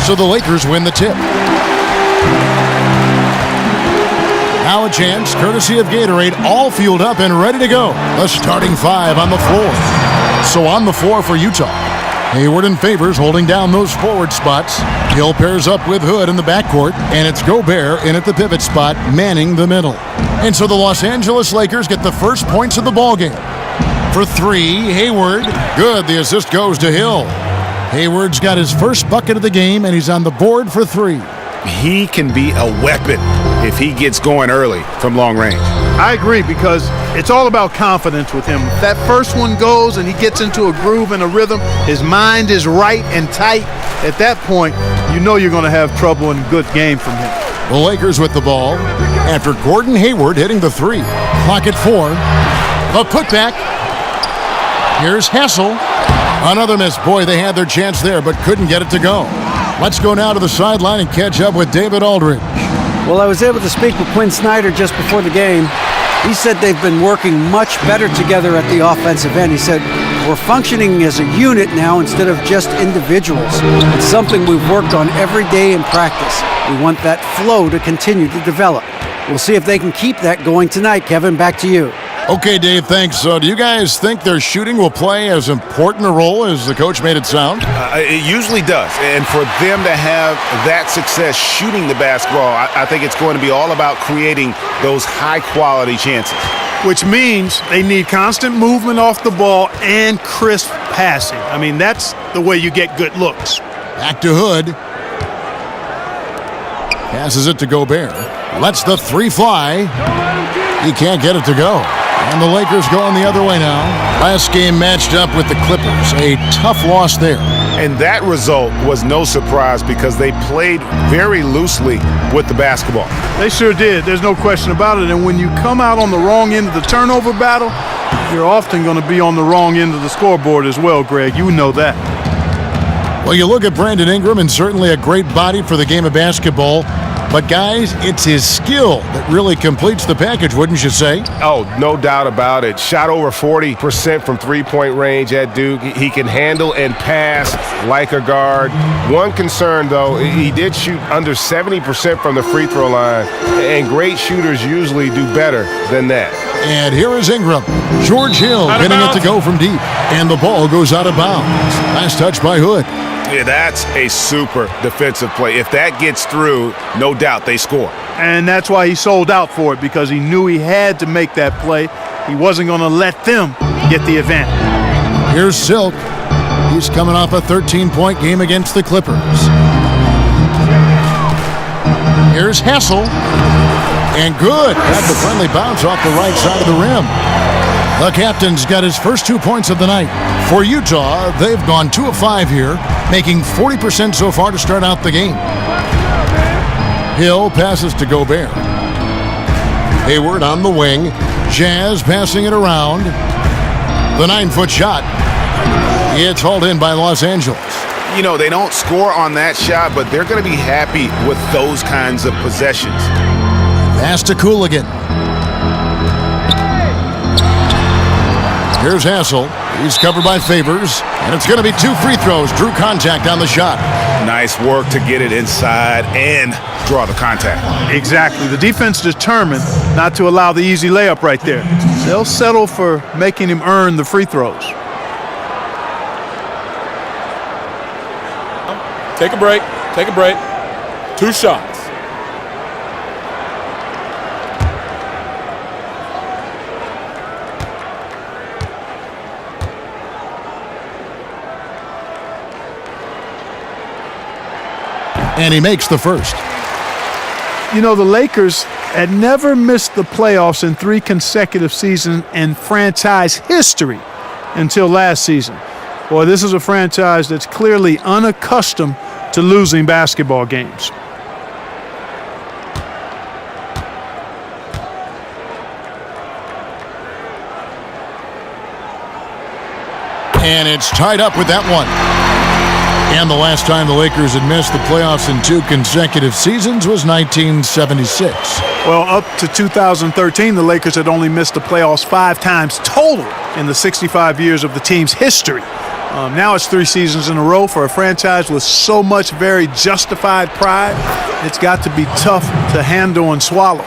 So the Lakers win the tip. Now a chance, courtesy of Gatorade, all fueled up and ready to go. The starting five on the floor. So on the floor for Utah, Hayward and Favors holding down those forward spots. Hill pairs up with Hood in the backcourt, and it's Gobert in at the pivot spot, manning the middle. And so the Los Angeles Lakers get the first points of the ballgame. For three, Hayward. Good, the assist goes to Hill. Hayward's got his first bucket of the game, and he's on the board for three. He can be a weapon if he gets going early from long range. I agree, because it's all about confidence with him. If that first one goes and he gets into a groove and a rhythm, his mind is right and tight, at that point, you know you're going to have trouble in a good game from him. The Lakers with the ball after Gordon Hayward hitting the three. Clock at 4. A putback. Here's Hassel. Another miss. Boy, they had their chance there, but couldn't get it to go. Let's go now to the sideline and catch up with David Aldridge. Well, I was able to speak with Quinn Snyder just before the game. He said they've been working much better together at the offensive end. He said, we're functioning as a unit now instead of just individuals. It's something we've worked on every day in practice. We want that flow to continue to develop. We'll see if they can keep that going tonight. Kevin, back to you. Okay, Dave, thanks. So do you guys think their shooting will play as important a role as the coach made it sound? It usually does. And for them to have that success shooting the basketball, I think it's going to be all about creating those high-quality chances. Which means they need constant movement off the ball and crisp passing. I mean, that's the way you get good looks. Back to Hood. Passes it to Gobert. Lets the three fly. He can't get it to go. And the Lakers going the other way now. Last game matched up with the Clippers. A tough loss there. And that result was no surprise because they played very loosely with the basketball. They sure did. There's no question about it. And when you come out on the wrong end of the turnover battle, you're often going to be on the wrong end of the scoreboard as well, Greg. You know that. Well, you look at Brandon Ingram, and certainly a great body for the game of basketball. But, guys, it's his skill that really completes the package, wouldn't you say? Oh, no doubt about it. Shot over 40% from three-point range at Duke. He can handle and pass like a guard. One concern, though, he did shoot under 70% from the free throw line, and great shooters usually do better than that. And here is Ingram. George Hill getting it to go from deep. And the ball goes out of bounds. Last touch by Hood. Yeah, that's a super defensive play. If that gets through, no doubt they score. And that's why he sold out for it, because he knew he had to make that play. He wasn't going to let them get the advantage. Here's Silk. He's coming off a 13-point game against the Clippers. Here's Hassel. And good. Got the friendly bounce off the right side of the rim. The captain's got his first 2 points of the night. For Utah, they've gone 2 of 5 here, making 40% so far to start out the game. Hill passes to Gobert. Hayward on the wing. Jazz passing it around. The 9-foot shot. It's hauled in by Los Angeles. You know, they don't score on that shot, but they're going to be happy with those kinds of possessions. Pass to Cooligan. Here's Hassel. He's covered by Favors. And it's going to be 2 free throws. Drew contact on the shot. Nice work to get it inside and draw the contact. Exactly. The defense determined not to allow the easy layup right there. They'll settle for making him earn the free throws. Take a break. Take a break. 2 shots. And he makes the first. You know, the Lakers had never missed the playoffs in 3 consecutive seasons in franchise history until last season. Boy, this is a franchise that's clearly unaccustomed to losing basketball games. And it's tied up with that one. And the last time the Lakers had missed the playoffs in 2 consecutive seasons was 1976. Well, up to 2013, the Lakers had only missed the playoffs 5 times total in the 65 years of the team's history. Now it's 3 seasons in a row for a franchise with so much very justified pride. It's got to be tough to handle and swallow.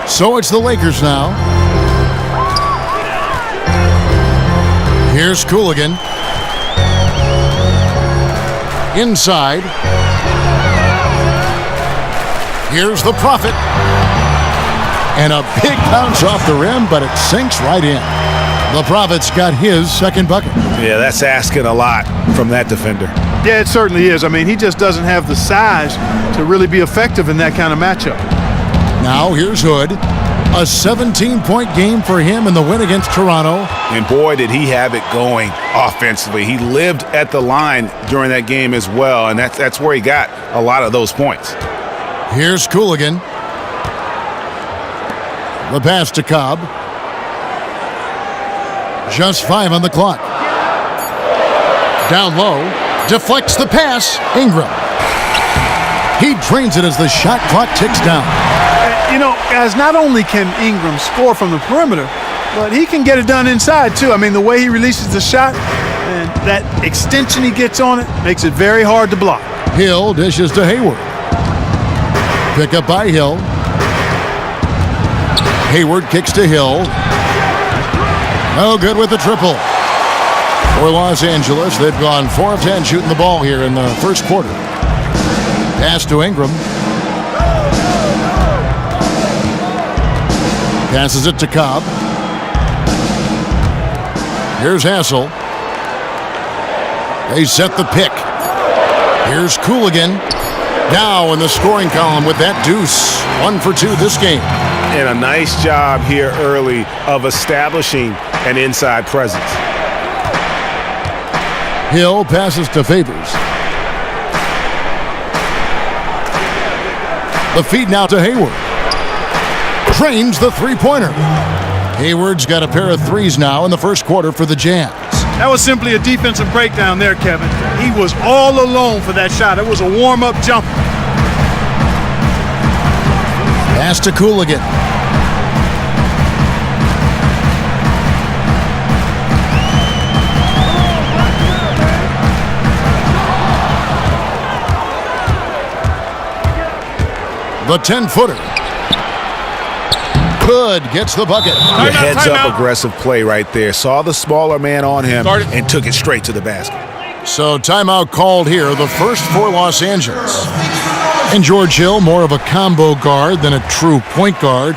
So it's the Lakers now. Here's Cooligan. Inside. Here's the Prophet. And a big bounce off the rim, but it sinks right in. The Prophet's got his second bucket. Yeah, that's asking a lot from that defender. Yeah, it certainly is. I mean, he just doesn't have the size to really be effective in that kind of matchup. Now here's Hood. A 17-point game for him in the win against Toronto. And boy, did he have it going offensively. He lived at the line during that game as well, and that's where he got a lot of those points. Here's Cooligan. The pass to Cobb. Just 5 on the clock. Down low. Deflects the pass. Ingram. He drains it as the shot clock ticks down. You know, guys, not only can Ingram score from the perimeter, but he can get it done inside, too. I mean, the way he releases the shot and that extension he gets on it makes it very hard to block. Hill dishes to Hayward. Pick up by Hill. Hayward kicks to Hill. No good with the triple. For Los Angeles, they've gone 4 of 10 shooting the ball here in the first quarter. Pass to Ingram. Passes it to Cobb. Here's Hassel. They set the pick. Here's Cooligan. Now in the scoring column with that deuce. 1 for 2 this game. And a nice job here early of establishing an inside presence. Hill passes to Favors. The feed now to Hayward. Trains the three-pointer. Hayward's got a pair of threes now in the first quarter for the Jazz. That was simply a defensive breakdown there, Kevin. He was all alone for that shot. It was a warm-up jumper. Pass to Cooligan. The 10-footer. Hood gets the bucket. The heads-up aggressive play right there. Saw the smaller man on him and took it straight to the basket. So timeout called here, the first for Los Angeles. And George Hill, more of a combo guard than a true point guard.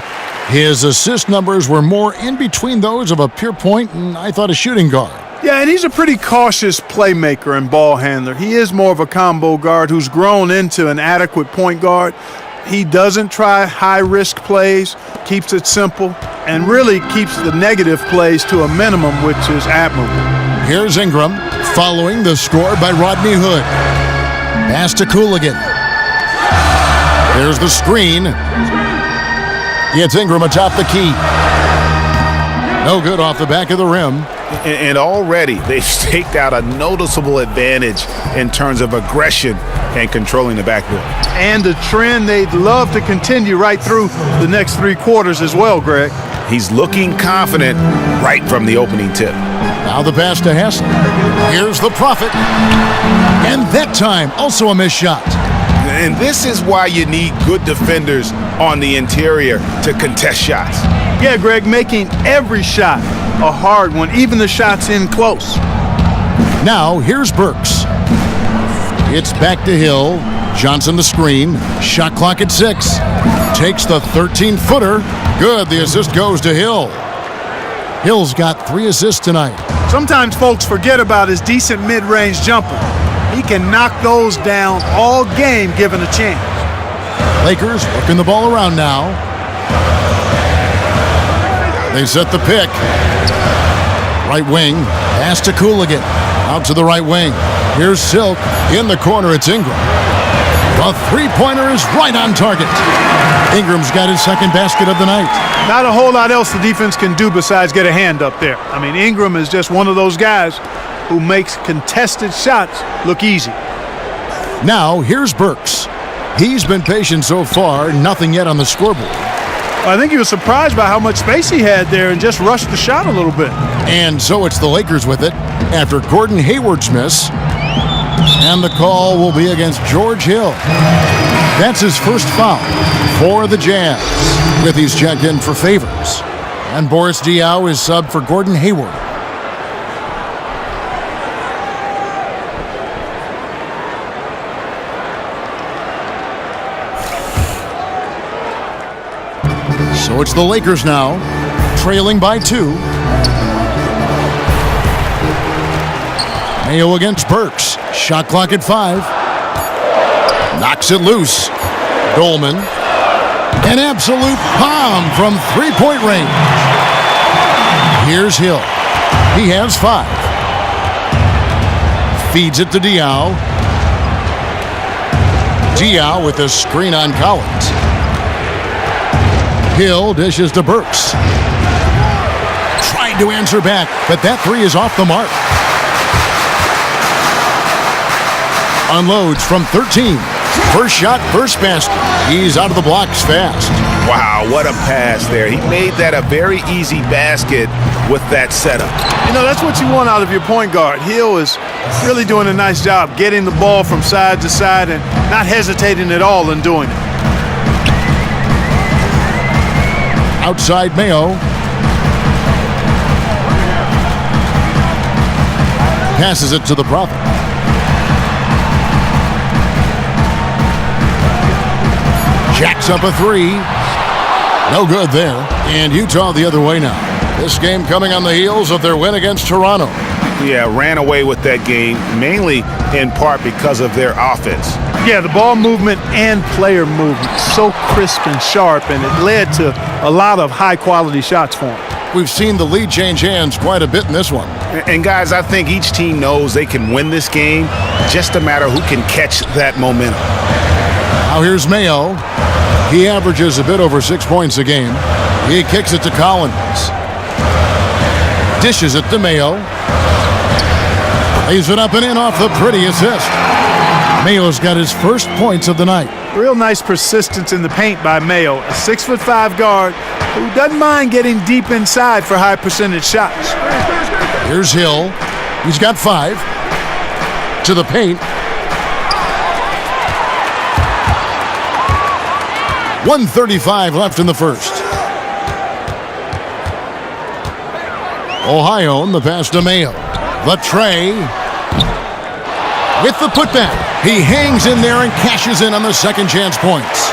His assist numbers were more in between those of a pure point and I thought a shooting guard. Yeah, and he's a pretty cautious playmaker and ball handler. He is more of a combo guard who's grown into an adequate point guard. He doesn't try high-risk plays, keeps it simple, and really keeps the negative plays to a minimum, which is admirable. Here's Ingram, following the score by Rodney Hood. Pass to Cooligan. There's the screen. It's Ingram atop the key. No good off the back of the rim. And already they've staked out a noticeable advantage in terms of aggression and controlling the backboard. And a trend they'd love to continue right through the next 3 quarters as well, Greg. He's looking confident right from the opening tip. Now the pass to Hassel. Here's the Prophet. And that time, also a missed shot. And this is why you need good defenders on the interior to contest shots. Yeah, Greg, making every shot a hard one, even the shots in close. Now, here's Burks. It's back to Hill. Johnson the screen. Shot clock at 6. Takes the 13-footer. Good. The assist goes to Hill. Hill's got 3 assists tonight. Sometimes folks forget about his decent mid-range jumper. He can knock those down all game given a chance. Lakers working the ball around now. They set the pick. Right wing. Pass to Cooligan. Out to the right wing. Here's Silk. In the corner, it's Ingram. The three-pointer is right on target. Ingram's got his second basket of the night. Not a whole lot else the defense can do besides get a hand up there. I mean, Ingram is just one of those guys who makes contested shots look easy. Now, here's Burks. He's been patient so far, nothing yet on the scoreboard. I think he was surprised by how much space he had there and just rushed the shot a little bit. And so it's the Lakers with it after Gordon Hayward's miss. And the call will be against George Hill. That's his first foul for the Jazz. With he's checked in for Favors. And Boris Diaw is subbed for Gordon Hayward. So it's the Lakers now, trailing by 2. Mayo against Burks. Shot clock at 5. Knocks it loose. Dolman. An absolute bomb from three-point range. Here's Hill. He has 5. Feeds it to Diaw. Diaw with a screen on Collins. Hill dishes to Burks. Trying to answer back, but that 3 is off the mark. Unloads from 13. First shot, first basket. He's out of the blocks fast. Wow, what a pass there. He made that a very easy basket with that setup. You know, that's what you want out of your point guard. Hill is really doing a nice job getting the ball from side to side and not hesitating at all in doing it. Outside Mayo. Passes it to the Prophet. Jacks up a 3. No good there. And Utah the other way now. This game coming on the heels of their win against Toronto. Yeah, ran away with that game, mainly in part because of their offense. Yeah, the ball movement and player movement, so crisp and sharp, and it led to a lot of high-quality shots for him. We've seen the lead change hands quite a bit in this one. And guys, I think each team knows they can win this game, just a matter who can catch that momentum. Now here's Mayo. He averages a bit over 6 points a game. He kicks it to Collins. Dishes it to Mayo. Lays it up and in off the pretty assist. Mayo's got his first points of the night. Real nice persistence in the paint by Mayo, a 6'5" guard who doesn't mind getting deep inside for high percentage shots. Here's Hill. He's got 5. To the paint. 1:35 left in the first. Ohio, the pass to Mayo. The tray. With the putback. He hangs in there and cashes in on the second chance points.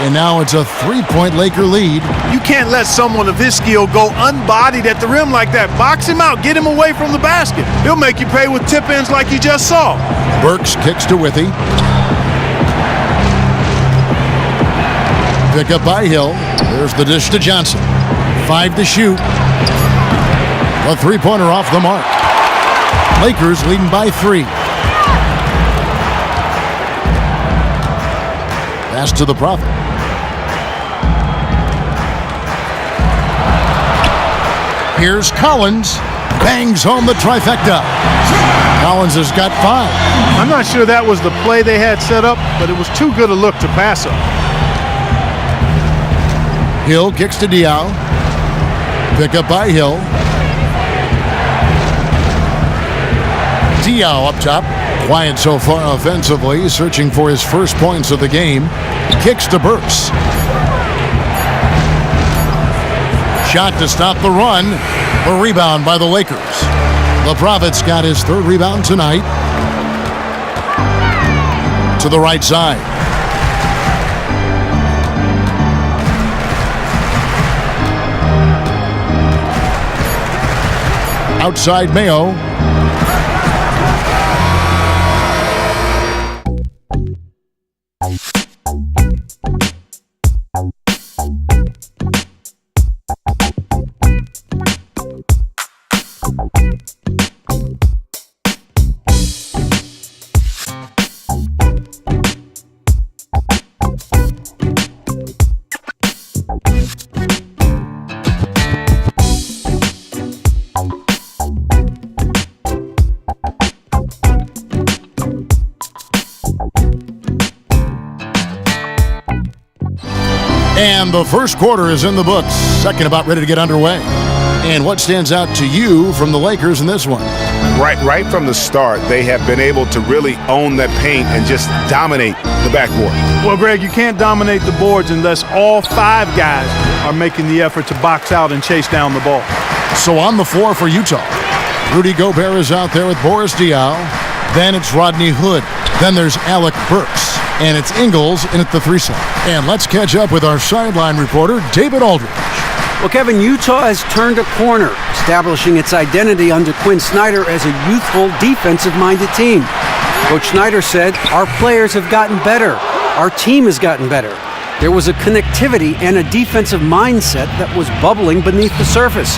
And now it's a 3-point Laker lead. You can't let someone of his skill go unbodied at the rim like that. Box him out. Get him away from the basket. He'll make you pay with tip-ins like you just saw. Burks kicks to Withy. Pick up by Hill. There's the dish to Johnson. 5 to shoot. A three-pointer off the mark. Lakers leading by 3. Pass to the Prophet. Here's Collins. Bangs home the trifecta. Collins has got 5. I'm not sure that was the play they had set up, but it was too good a look to pass up. Hill kicks to Diaw. Pick up by Hill. Diaw up top. Quiet so far offensively, searching for his first points of the game. Kicks to Burks. Shot to stop the run. A rebound by the Lakers. The Prophet's got his 3rd rebound tonight. To the right side. Outside Mayo. And the first quarter is in the books. Second about ready to get underway. And what stands out to you from the Lakers in this one? Right from the start, they have been able to really own that paint and just dominate the backboard. Well, Greg, you can't dominate the boards unless all 5 guys are making the effort to box out and chase down the ball. So on the floor for Utah, Rudy Gobert is out there with Boris Diaw. Then it's Rodney Hood. Then there's Alec Burks. And it's Ingles in at the 3 slot. And let's catch up with our sideline reporter, David Aldridge. Well, Kevin, Utah has turned a corner, establishing its identity under Quinn Snyder as a youthful, defensive-minded team. Coach Snyder said, "Our players have gotten better. Our team has gotten better." There was a connectivity and a defensive mindset that was bubbling beneath the surface.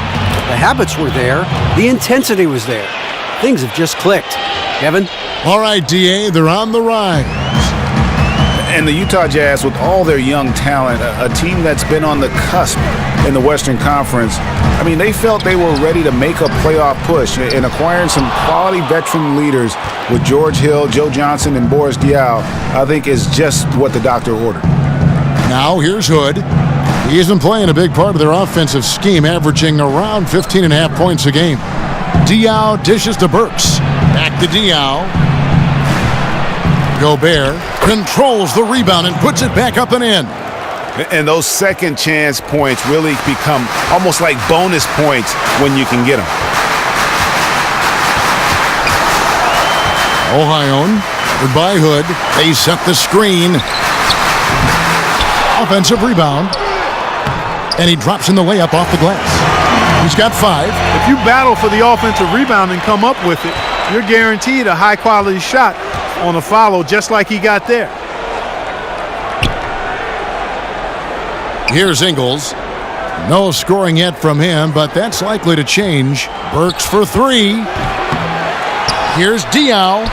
The habits were there. The intensity was there. Things have just clicked. Kevin? All right, D.A., they're on the rise. And the Utah Jazz, with all their young talent, a team that's been on the cusp in the Western Conference, I mean, they felt they were ready to make a playoff push, and acquiring some quality veteran leaders with George Hill, Joe Johnson, and Boris Diaw, I think is just what the doctor ordered. Now here's Hood. He isn't playing a big part of their offensive scheme, averaging around 15.5 points a game. Diaw dishes to Burks. Back to Diaw. Gobert controls the rebound and puts it back up and in. And those second chance points really become almost like bonus points when you can get them. Ohio, by Hood. They set the screen. Offensive rebound. And he drops in the layup off the glass. He's got 5. If you battle for the offensive rebound and come up with it, you're guaranteed a high-quality shot on a follow just like he got there. Here's Ingles. No scoring yet from him, but that's likely to change. Burks for 3. Here's Diaw,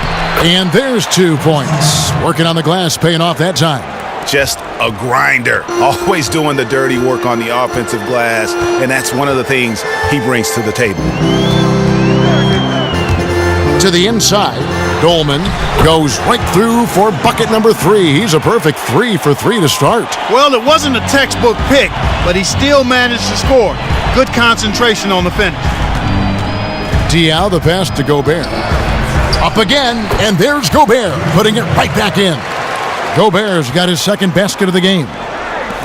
and there's 2 points. Working on the glass, paying off that time. Just a grinder, always doing the dirty work on the offensive glass, and that's one of the things he brings to the table. To the inside, Dolman goes right through for bucket number 3. He's a perfect 3 for 3 to start. Well, it wasn't a textbook pick, but he still managed to score. Good concentration on the finish. Diaw, the pass to Gobert. Up again, and there's Gobert, putting it right back in. Gobert's got his second basket of the game.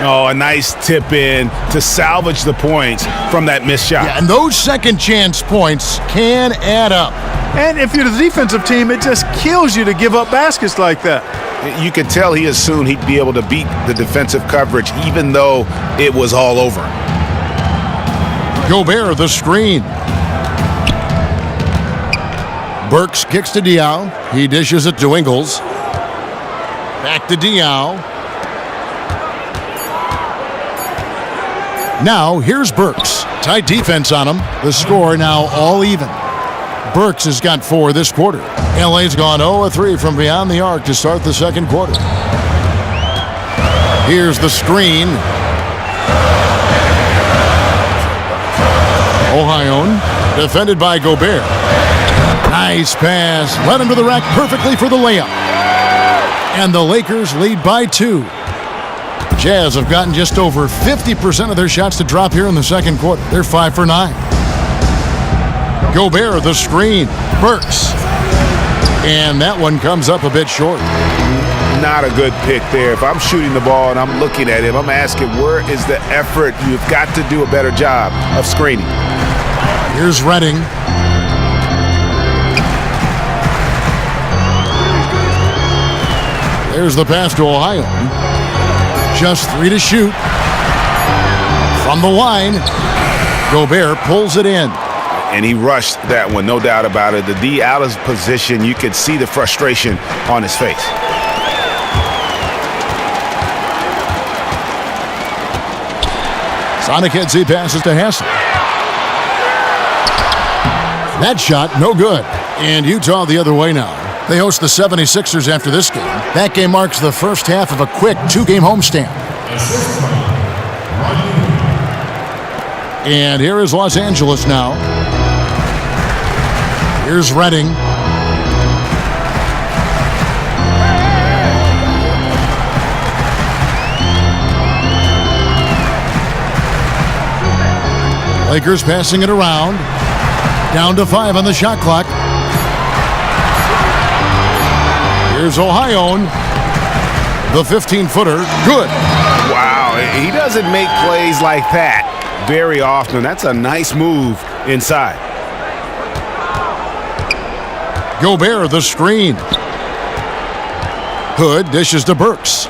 Oh, a nice tip in to salvage the points from that missed shot. Yeah, and those second chance points can add up. And if you're the defensive team, it just kills you to give up baskets like that. You could tell he assumed he'd be able to beat the defensive coverage even though it was all over. Gobert, the screen. Burks kicks to Diaw. He dishes it to Ingles. Back to Diaw. Now, here's Burks. Tight defense on him. The score now all even. Burks has got 4 this quarter. LA's gone 0-3 from beyond the arc to start the second quarter. Here's the screen. Ohio, defended by Gobert. Nice pass. Led him to the rack perfectly for the layup. And the Lakers lead by 2. Jazz have gotten just over 50% of their shots to drop here in the second quarter. They're 5 for 9. Gobert, the screen. Burks. And that one comes up a bit short. Not a good pick there. If I'm shooting the ball and I'm looking at him, I'm asking, where is the effort? You've got to do a better job of screening. Here's Redding. There's the pass to Ohio. Just 3 to shoot. From the line, Gobert pulls it in. And he rushed that one, no doubt about it. The D out of position, you could see the frustration on his face. Sonic heads, he passes to Hassel. That shot, no good. And Utah the other way now. They host the 76ers after this game. That game marks the first half of a quick 2-game homestand. And here is Los Angeles now. Here's Redding. Lakers passing it around. Down to 5 on the shot clock. Here's Ohio. The 15-footer. Good. Wow, he doesn't make plays like that very often. That's a nice move inside. Gobert, the screen. Hood dishes to Burks.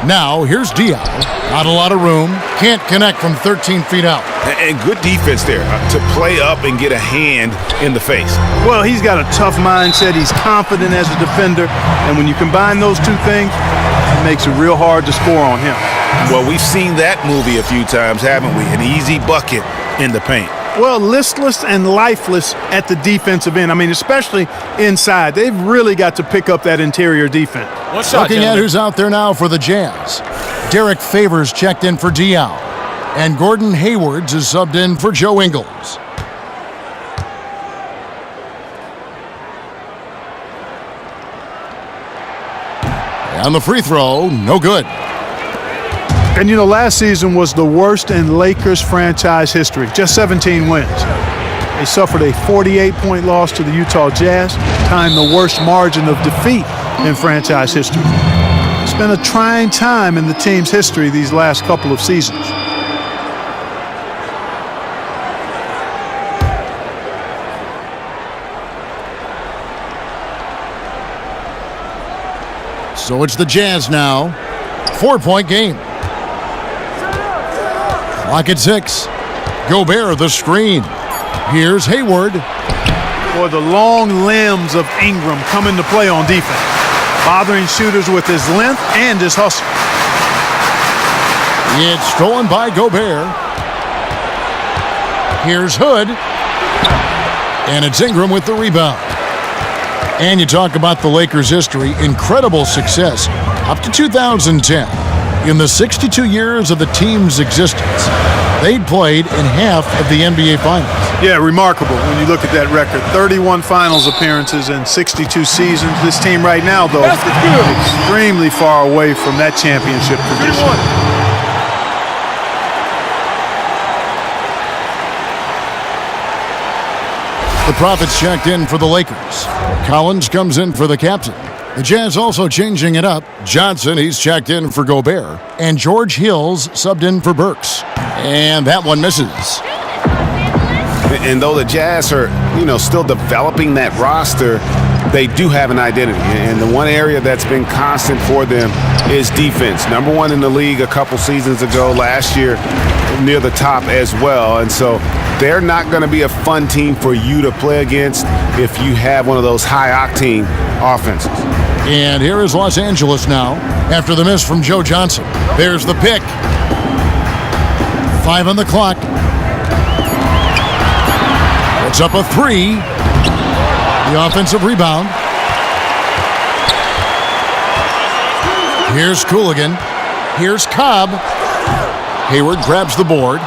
Now, here's Diallo. Not a lot of room. Can't connect from 13 feet out. And good defense there to play up and get a hand in the face. Well, he's got a tough mindset. He's confident as a defender. And when you combine those two things, it makes it real hard to score on him. Well, we've seen that movie a few times, haven't we? An easy bucket in the paint. Well, listless and lifeless at the defensive end. I mean, especially inside. They've really got to pick up that interior defense. One shot, Looking at who's out there now for the Jazz. Derek Favors checked in for Diallo. And Gordon Haywards is subbed in for Joe Ingles. And the free throw, no good. And, you know, last season was the worst in Lakers franchise history. Just 17 wins. They suffered a 48-point loss to the Utah Jazz, tying the worst margin of defeat in franchise history. It's been a trying time in the team's history these last couple of seasons. So it's the Jazz now. 4-point game. Clock at 6. Gobert, the screen. Here's Hayward. Boy, the long limbs of Ingram come into play on defense, bothering shooters with his length and his hustle. It's stolen by Gobert. Here's Hood. And it's Ingram with the rebound. And you talk about the Lakers' history, incredible success up to 2010. In the 62 years of the team's existence, they'd played in half of the NBA Finals. Yeah, remarkable when you look at that record. 31 finals appearances in 62 seasons. This team right now, though, extremely far away from that championship position. The Prophets checked in for the Lakers. Collins comes in for the captain. The Jazz also changing it up. Johnson, he's checked in for Gobert. And George Hill's subbed in for Burks. And that one misses. And though the Jazz are, still developing that roster, they do have an identity. And the one area that's been constant for them is defense. Number 1 in the league a couple seasons ago, last year near the top as well. And so they're not going to be a fun team for you to play against if you have one of those high-octane offenses. And here is Los Angeles now after the miss from Joe Johnson. There's the pick. 5 on the clock. It's up a 3. The offensive rebound. Here's Cooligan. Here's Cobb. Hayward grabs the board.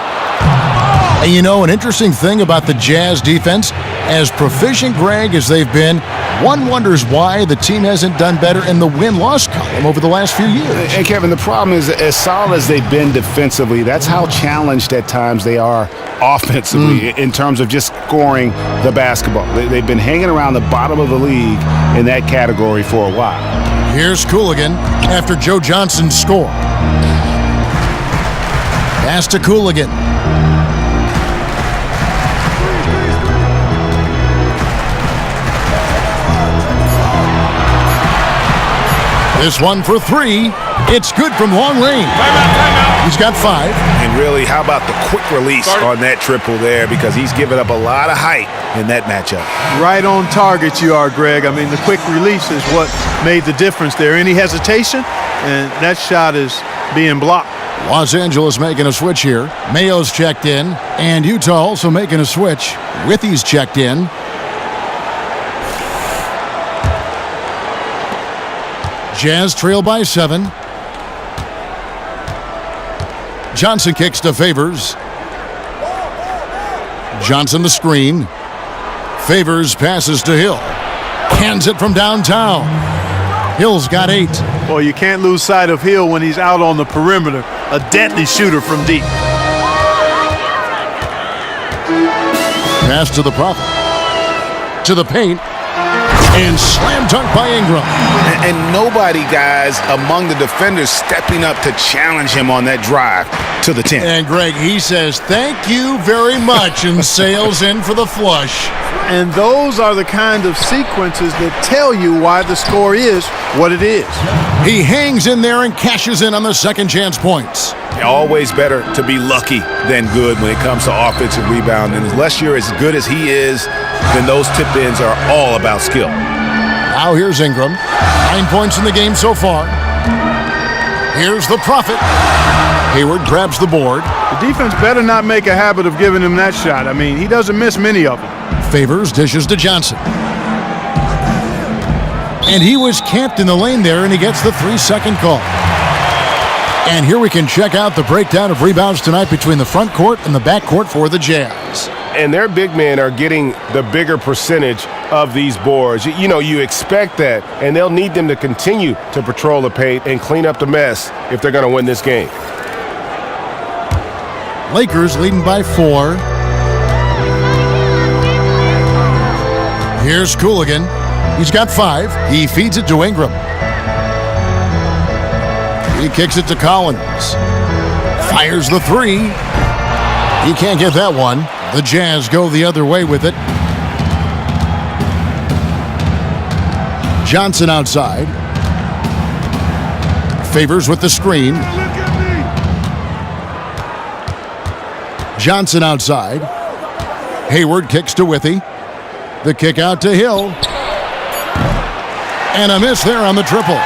And an interesting thing about the Jazz defense, as proficient, Greg, as they've been, one wonders why the team hasn't done better in the win-loss column over the last few years. And Kevin, the problem is, as solid as they've been defensively, that's how challenged at times they are offensively in terms of just scoring the basketball. They've been hanging around the bottom of the league in that category for a while. Here's Cooligan after Joe Johnson's score. Pass to Cooligan. This one for 3. It's good from long range. Timeout. He's got 5. And really, how about the quick release on that triple there? Because he's given up a lot of height in that matchup. Right on target you are, Greg. I mean, the quick release is what made the difference there. Any hesitation, and that shot is being blocked. Los Angeles making a switch here. Mayo's checked in, and Utah also making a switch. Withy's checked in. Jazz trail by 7. Johnson kicks to Favors. Johnson the screen. Favors passes to Hill. Hands it from downtown. Hill's got 8. Well, you can't lose sight of Hill when he's out on the perimeter. a deadly shooter from deep. Pass to the Prophet. To the paint. And slam dunk by Ingram. And nobody, guys, among the defenders stepping up to challenge him on that drive to the 10. And Greg, he says, thank you very much, and sails in for the flush. And those are the kind of sequences that tell you why the score is what it is. He hangs in there and cashes in on the second chance points. Always better to be lucky than good when it comes to offensive rebound. And unless you're as good as he is, then those tip-ins are all about skill. Now here's Ingram. 9 points in the game so far. Here's the Prophet. Hayward grabs the board. The defense better not make a habit of giving him that shot. I mean, he doesn't miss many of them. Favors dishes to Johnson. And he was camped in the lane there, and he gets the 3-second call. And here we can check out the breakdown of rebounds tonight between the front court and the back court for the Jazz. And their big men are getting the bigger percentage of these boards. You know, you expect that, and they'll need them to continue to patrol the paint and clean up the mess if they're going to win this game. Lakers leading by 4. Here's Cooligan. He's got 5. He feeds it to Ingram. He kicks it to Collins. Fires the 3. He can't get that one. The Jazz go the other way with it. Johnson outside. Favors with the screen. Johnson outside. Hayward kicks to Withy. The kick out to Hill. And a miss there on the triple.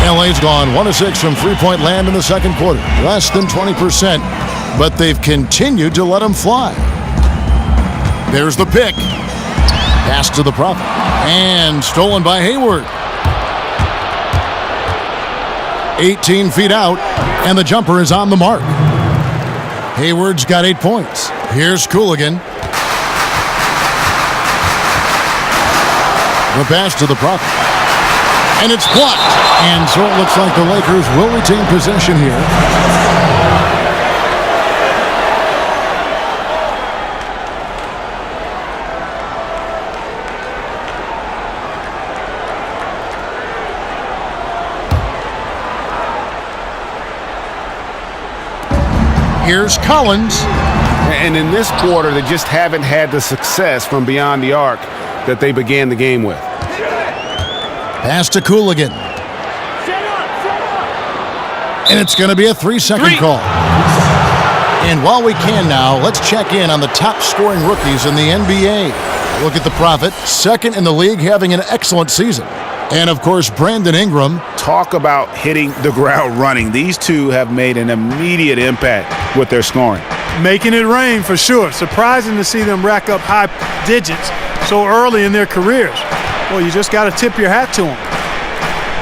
LA's gone 1 of 6 from three-point land in the second quarter. Less than 20%, but they've continued to let them fly. There's the pick. Pass to the Prophet. And stolen by Hayward. 18 feet out, and the jumper is on the mark. Hayward's got 8 points. Here's Cooligan. The pass to the Prophet. And it's blocked. And so it looks like the Lakers will retain possession here. Here's Collins. And in this quarter, they just haven't had the success from beyond the arc that they began the game with. Pass to Cooligan. And it's going to be a 3-second call. And while we can now, let's check in on the top scoring rookies in the NBA. Look at the Prophet, second in the league, having an excellent season. And, of course, Brandon Ingram. Talk about hitting the ground running. These two have made an immediate impact with their scoring. Making it rain for sure. Surprising to see them rack up high digits so early in their careers. Well, you just got to tip your hat to them.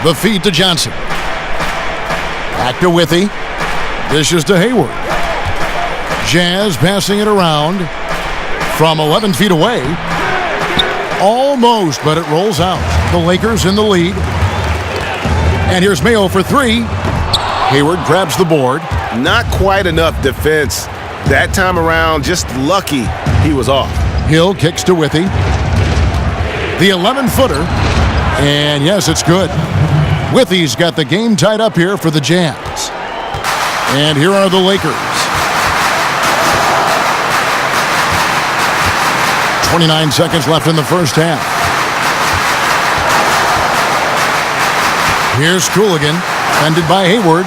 The feed to Johnson. Back to Withy. Dishes to Hayward. Jazz passing it around from 11 feet away. Almost, but it rolls out. The Lakers in the lead. And here's Mayo for 3. Hayward grabs the board. Not quite enough defense that time around. Just lucky he was off. Hill kicks to Withy. The 11-footer. And yes, it's good. Withy's got the game tied up here for the Jazz. And here are the Lakers. 29 seconds left in the first half. Here's Cooligan, fended by Hayward.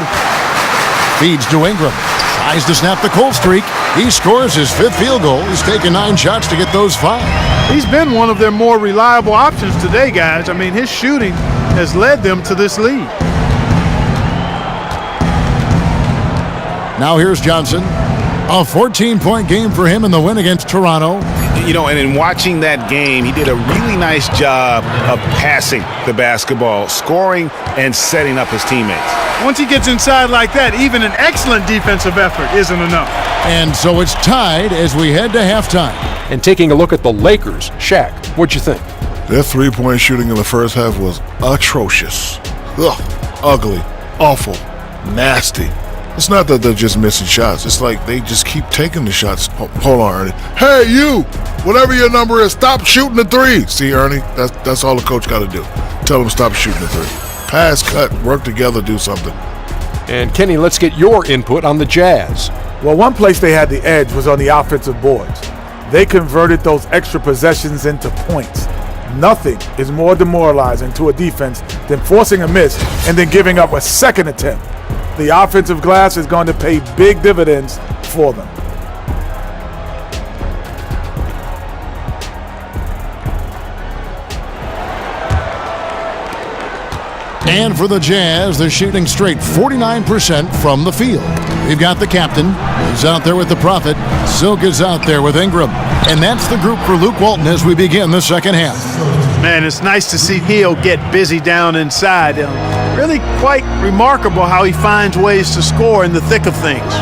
Feeds to Ingram. Tries to snap the cold streak. He scores his 5th field goal. He's taken 9 shots to get those 5. He's been one of their more reliable options today, guys. I mean, his shooting has led them to this lead. Now here's Johnson. A 14-point game for him in the win against Toronto. You know, and in watching that game, he did a really nice job of passing the basketball, scoring, and setting up his teammates. Once he gets inside like that, even an excellent defensive effort isn't enough. And so it's tied as we head to halftime. And taking a look at the Lakers, Shaq, what'd you think? Their three-point shooting in the first half was atrocious. Ugh, ugly, awful, nasty. It's not that they're just missing shots. It's like they just keep taking the shots. Hold on, Ernie. Hey, you! Whatever your number is, stop shooting the three. See, Ernie? That's all the coach got to do. Tell them stop shooting the three. Pass, cut, work together, do something. And Kenny, let's get your input on the Jazz. Well, one place they had the edge was on the offensive boards. They converted those extra possessions into points. Nothing is more demoralizing to a defense than forcing a miss and then giving up a second attempt. The offensive glass is going to pay big dividends for them. And for the Jazz, they're shooting straight 49% from the field. We've got the captain. He's out there with the prophet. Silk is out there with Ingram. And that's the group for Luke Walton as we begin the second half. Man, it's nice to see Hill get busy down inside. Really quite remarkable how he finds ways to score in the thick of things.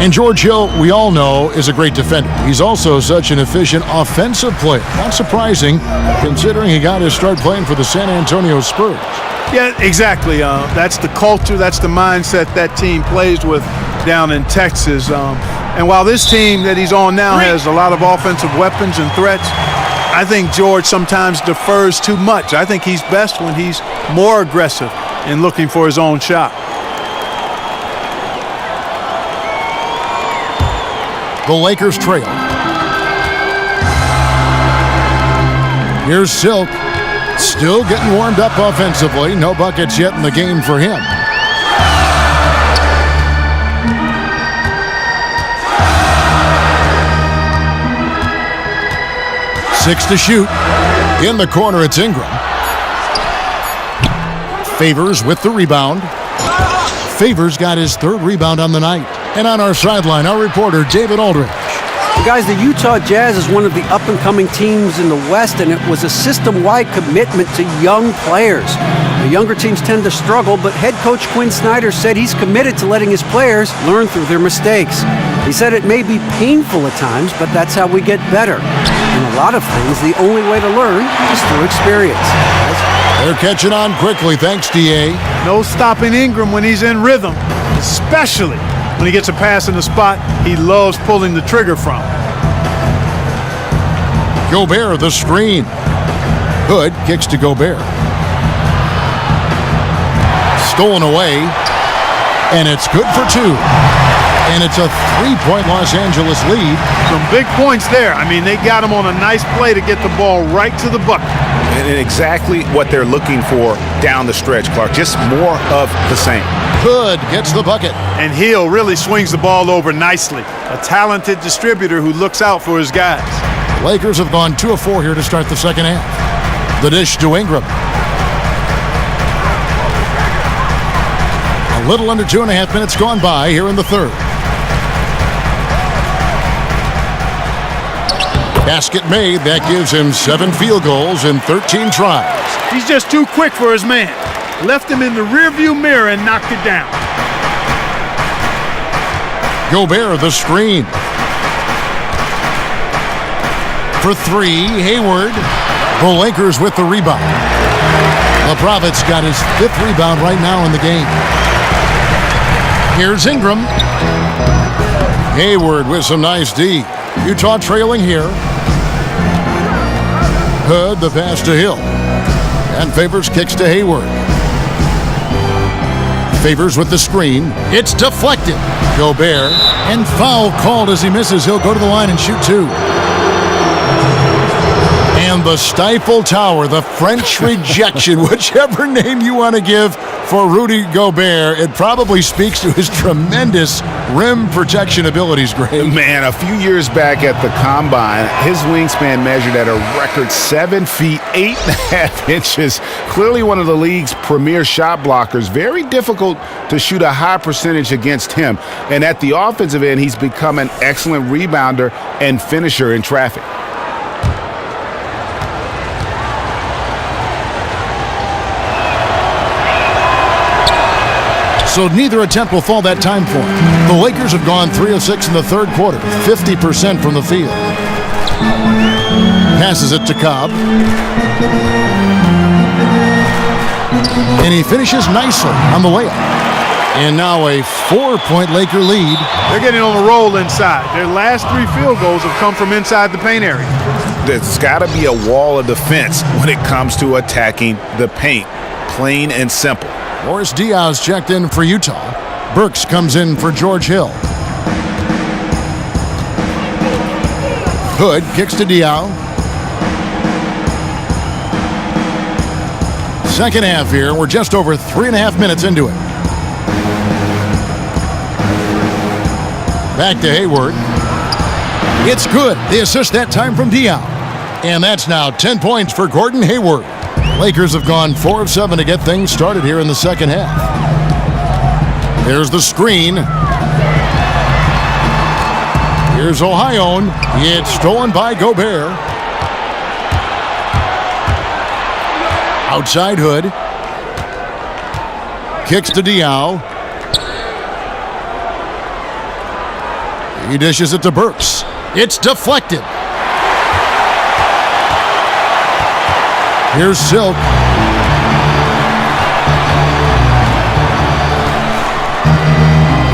And George Hill, we all know, is a great defender. He's also such an efficient offensive player. Not surprising, considering he got his start playing for the San Antonio Spurs. Yeah, exactly. That's the culture, that's the mindset that team plays with down in Texas. And while this team that he's on now has a lot of offensive weapons and threats, I think George sometimes defers too much. I think he's best when he's more aggressive in looking for his own shot. The Lakers trail. Here's Silk. Still getting warmed up offensively. No buckets yet in the game for him. Six to shoot. In the corner, it's Ingram. Favors with the rebound. Favors got his third rebound on the night. And on our sideline, our reporter, David Aldridge. Guys, the Utah Jazz is one of the up-and-coming teams in the West, and it was a system-wide commitment to young players. The younger teams tend to struggle, but head coach Quinn Snyder said he's committed to letting his players learn through their mistakes. He said it may be painful at times, but that's how we get better. In a lot of things, the only way to learn is through experience. They're catching on quickly, thanks, D.A. No stopping Ingram when he's in rhythm, especially when he gets a pass in the spot he loves pulling the trigger from. Gobert, the screen. Hood kicks to Gobert. Stolen away, and it's good for two. And it's a three-point Los Angeles lead. Some big points there. I mean, they got him on a nice play to get the ball right to the bucket. And exactly what they're looking for down the stretch, Clark. Just more of the same. Hood gets the bucket. And Hill really swings the ball over nicely. A talented distributor who looks out for his guys. Lakers have gone 2 of 4 here to start the second half. The dish to Ingram. A little under 2.5 minutes gone by here in the third. Basket made. That gives him 7 field goals in 13 tries. He's just too quick for his man. Left him in the rearview mirror and knocked it down. Gobert, the screen. For 3, Hayward. The Lakers with the rebound. The Prophet's got his 5th rebound right now in the game. Here's Ingram. Hayward with some nice D. Utah trailing here. Hood, the pass to Hill. And Favors kicks to Hayward. Favors with the screen. It's deflected. Gobert. And foul called as he misses. He'll go to the line and shoot 2. And the Stifle Tower, the French rejection, whichever name you want to give for Rudy Gobert, it probably speaks to his tremendous rim protection abilities, Greg. Man, a few years back at the Combine, his wingspan measured at a record 7 feet, 8.5 inches. Clearly one of the league's premier shot blockers. Very difficult to shoot a high percentage against him. And at the offensive end, he's become an excellent rebounder and finisher in traffic. So neither attempt will fall that time for him. The Lakers have gone 3 of 6 in the third quarter, 50% from the field. Passes it to Cobb. And he finishes nicely on the layup. And now a 4-point Laker lead. They're getting on a roll inside. Their last 3 field goals have come from inside the paint area. There's got to be a wall of defense when it comes to attacking the paint. Plain and simple. Boris Diaz checked in for Utah. Burks comes in for George Hill. Hood kicks to Diaw. Second half here. We're just over 3.5 minutes into it. Back to Hayward. It's good. The assist that time from Diaw. And that's now 10 points for Gordon Hayward. Lakers have gone 4 of 7 to get things started here in the second half. There's the screen. Here's Ohio. It's stolen by Gobert. Outside Hood. Kicks to Diaw. He dishes it to Burks. It's deflected. Here's Silk.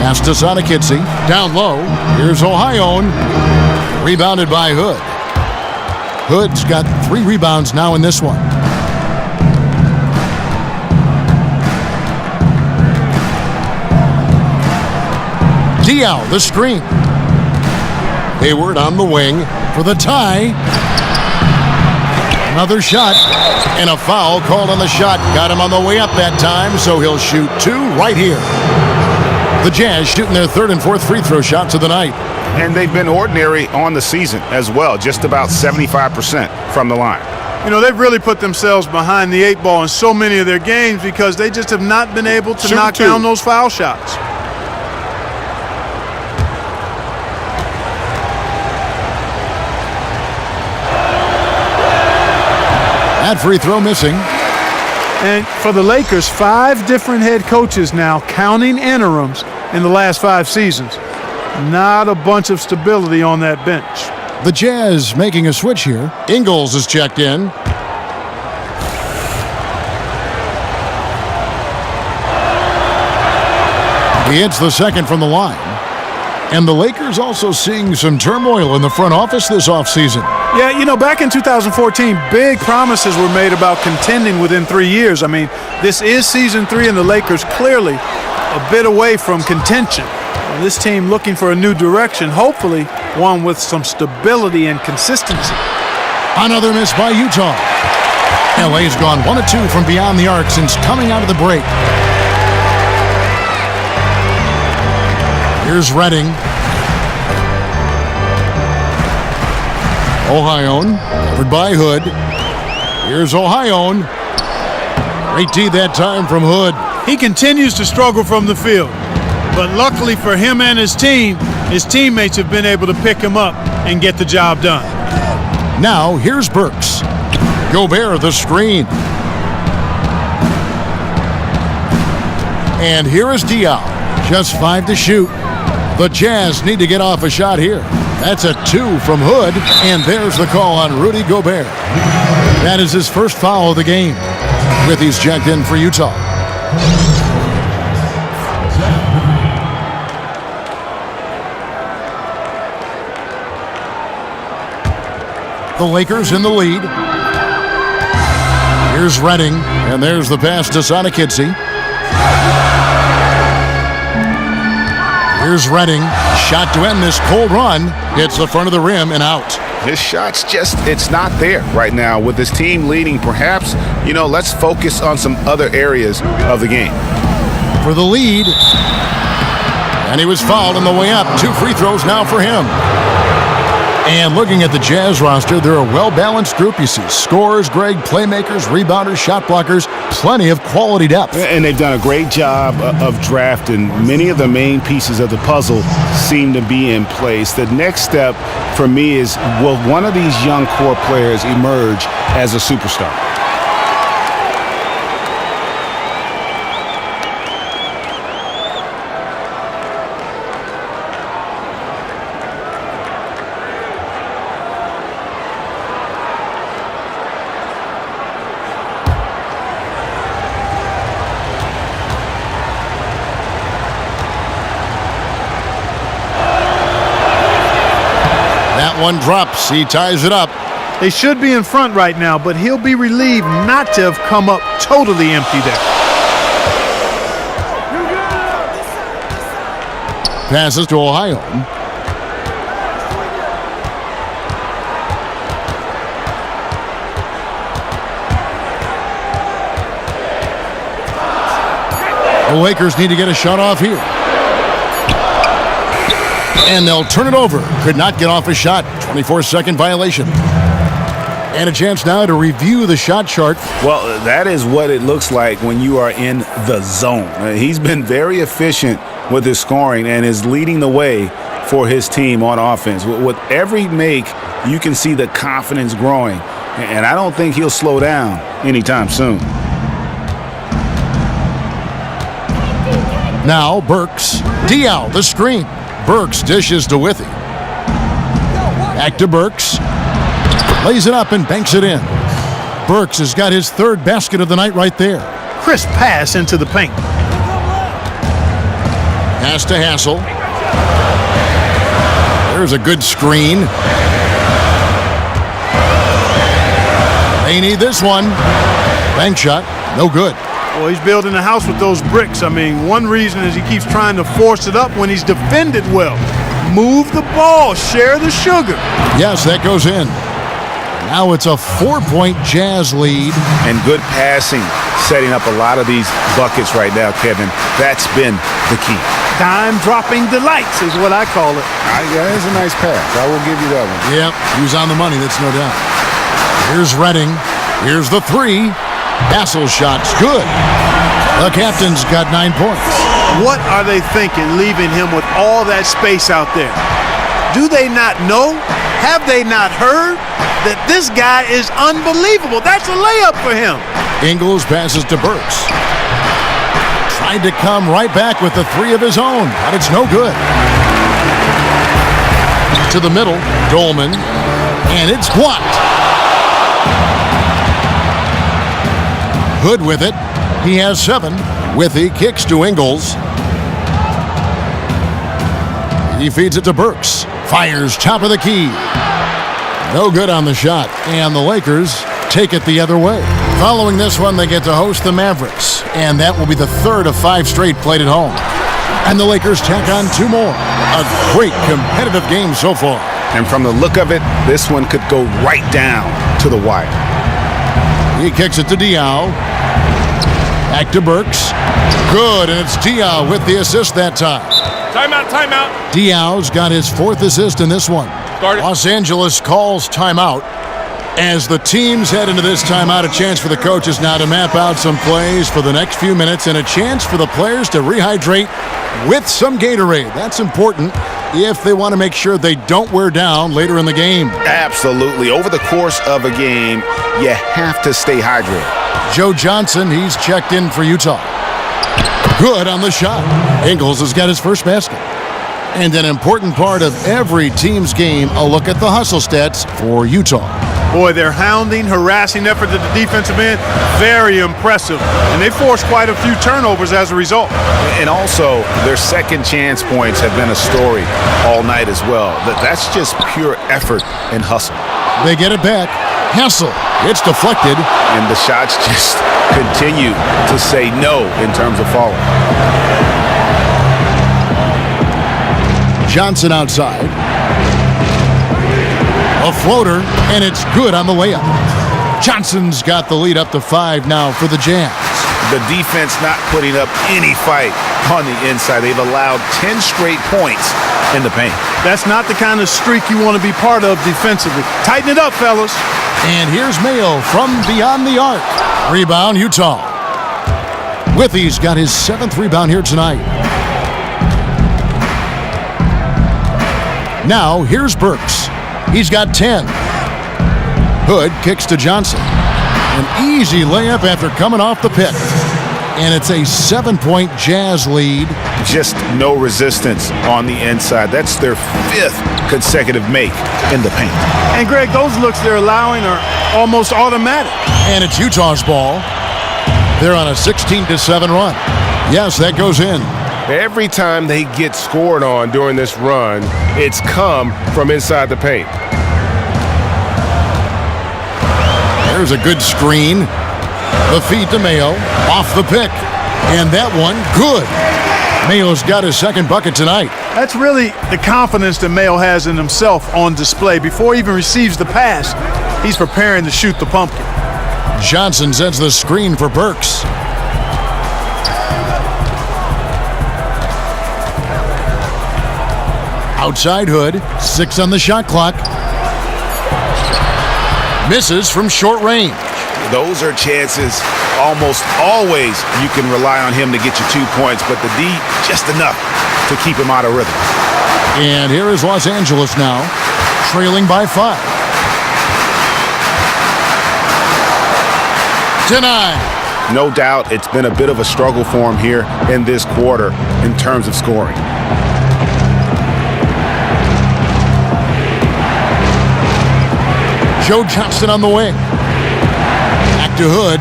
Pass to Sonakitsi. Down low. Here's Ohio. Rebounded by Hood. Hood's got 3 rebounds now in this one. Diaw, the screen. Hayward on the wing for the tie. Another shot, and a foul called on the shot. Got him on the way up that time, so he'll shoot 2 right here. The Jazz shooting their 3rd and 4th free throw shots of the night. And they've been ordinary on the season as well, just about 75% from the line. You know, they've really put themselves behind the 8 ball in so many of their games because they just have not been able to knock down those foul shots. That free throw missing. And for the Lakers, 5 different head coaches now, counting interims, in the last 5 seasons. Not a bunch of stability on that bench. The Jazz making a switch here. Ingles is checked in. He hits the second from the line. And the Lakers also seeing some turmoil in the front office this offseason. Yeah, you know, back in 2014, big promises were made about contending within 3 years. I mean, this is season 3, and the Lakers clearly a bit away from contention. This team looking for a new direction, hopefully one with some stability and consistency. Another miss by Utah. LA's gone 1 of 2 from beyond the arc since coming out of the break. Here's Redding. Ohio, covered by Hood. Here's Ohio. Great D that time from Hood. He continues to struggle from the field, but luckily for him and his team, his teammates have been able to pick him up and get the job done. Now, here's Burks. Gobert the screen. And here is Diaw. Just 5 to shoot. The Jazz need to get off a shot here. That's a 2 from Hood, and there's the call on Rudy Gobert. That is his first foul of the game. Withey's checked in for Utah. The Lakers in the lead. Here's Redding, and there's the pass to Sonakitsi. Here's Redding. Shot to end this cold run. Hits the front of the rim and out. His shot's just, it's not there right now. With his team leading, perhaps, you know, let's focus on some other areas of the game. For the lead. And he was fouled on the way up. 2 free throws now for him. And looking at the Jazz roster, they're a well-balanced group. You see scorers, Greg, playmakers, rebounders, shot blockers, plenty of quality depth. And they've done a great job of drafting. Many of the main pieces of the puzzle seem to be in place. The next step for me is, will one of these young core players emerge as a superstar? one drops. He ties it up. They should be in front right now, but he'll be relieved not to have come up totally empty there. Passes to Ohio. The Lakers need to get a shot off here. And they'll turn it over. Could not get off a shot. 24-second violation. And a chance now to review the shot chart. Well, that is what it looks like when you are in the zone. He's been very efficient with his scoring and is leading the way for his team on offense. With every make, you can see the confidence growing. And I don't think he'll slow down anytime soon. Now Burks. Diaw, the screen. Burks dishes to Withy. Back to Burks. Lays it up and banks it in. Burks has got his third basket of the night right there. Crisp pass into the paint. Pass to Hassel. There's a good screen. They need this one. Bank shot. No good. Well, he's building a house with those bricks. I mean, one reason is he keeps trying to force it up when he's defended well. Move the ball. Share the sugar. Yes, that goes in. Now it's a 4-point Jazz lead. And good passing, setting up a lot of these buckets right now, Kevin. That's been the key. Dime-dropping delights is what I call it. Yeah, it's a nice pass. I will give you that one. Yep, he was on the money, that's no doubt. Here's Redding. Here's the three. Hassel's shot's good. The captain's got 9 points. What are they thinking leaving him with all that space out there? Do they not know? Have they not heard that this guy is unbelievable? That's a layup for him. Ingles passes to Burks. Tried to come right back with the three of his own, but it's no good. To the middle, Dolman, and it's blocked. Hood with it. He has 7. Withy kicks to Ingles. He feeds it to Burks. Fires top of the key. No good on the shot. And the Lakers take it the other way. Following this one, they get to host the Mavericks. And that will be the third of 5 straight played at home. And the Lakers tack on 2 more. A great competitive game so far. And from the look of it, this one could go right down to the wire. He kicks it to Diaw. Back to Burks. Good, and it's Diaw with the assist that time. Timeout, timeout. Diaw's got his 4th assist in this one. Los Angeles calls timeout. As the teams head into this timeout, a chance for the coaches now to map out some plays for the next few minutes and a chance for the players to rehydrate with some Gatorade. That's important if they want to make sure they don't wear down later in the game. Absolutely. Over the course of a game, you have to stay hydrated. Joe Johnson, he's checked in for Utah. Good on the shot. Ingles has got his first basket. And an important part of every team's game, a look at the hustle stats for Utah. Boy, their hounding, harassing effort at the defensive end, very impressive. And they forced quite a few turnovers as a result. And also, their second chance points have been a story all night as well. That's just pure effort and hustle. They get it back. Hassel. It's deflected. And the shots just continue to say no in terms of falling. Johnson outside. A floater, and it's good on the layup. Johnson's got the lead up to 5 now for the Jazz. The defense not putting up any fight on the inside. They've allowed 10 straight points in the paint. That's not the kind of streak you want to be part of defensively. Tighten it up, fellas. And here's Mayo from beyond the arc. Rebound, Utah. Withy's got his 7th rebound here tonight. Now, here's Burks. He's got 10. Hood kicks to Johnson. An easy layup after coming off the pick. And it's a 7-point Jazz lead. Just no resistance on the inside. That's their 5th consecutive make in the paint. And, Greg, those looks they're allowing are almost automatic. And it's Utah's ball. They're on a 16-7 run. Yes, that goes in. Every time they get scored on during this run, it's come from inside the paint. There's a good screen. The feed to Mayo. Off the pick. And that one, good. Mayo's got his second bucket tonight. That's really the confidence that Mayo has in himself on display. Before he even receives the pass, he's preparing to shoot the pumpkin. Johnson sets the screen for Burks. Outside Hood, 6 on the shot clock. Misses from short range. Those are chances almost always you can rely on him to get you 2 points, but the D, just enough to keep him out of rhythm. And here is Los Angeles now, trailing by 5. To 9. No doubt it's been a bit of a struggle for him here in this quarter in terms of scoring. Joe Johnston on the wing. Back to Hood.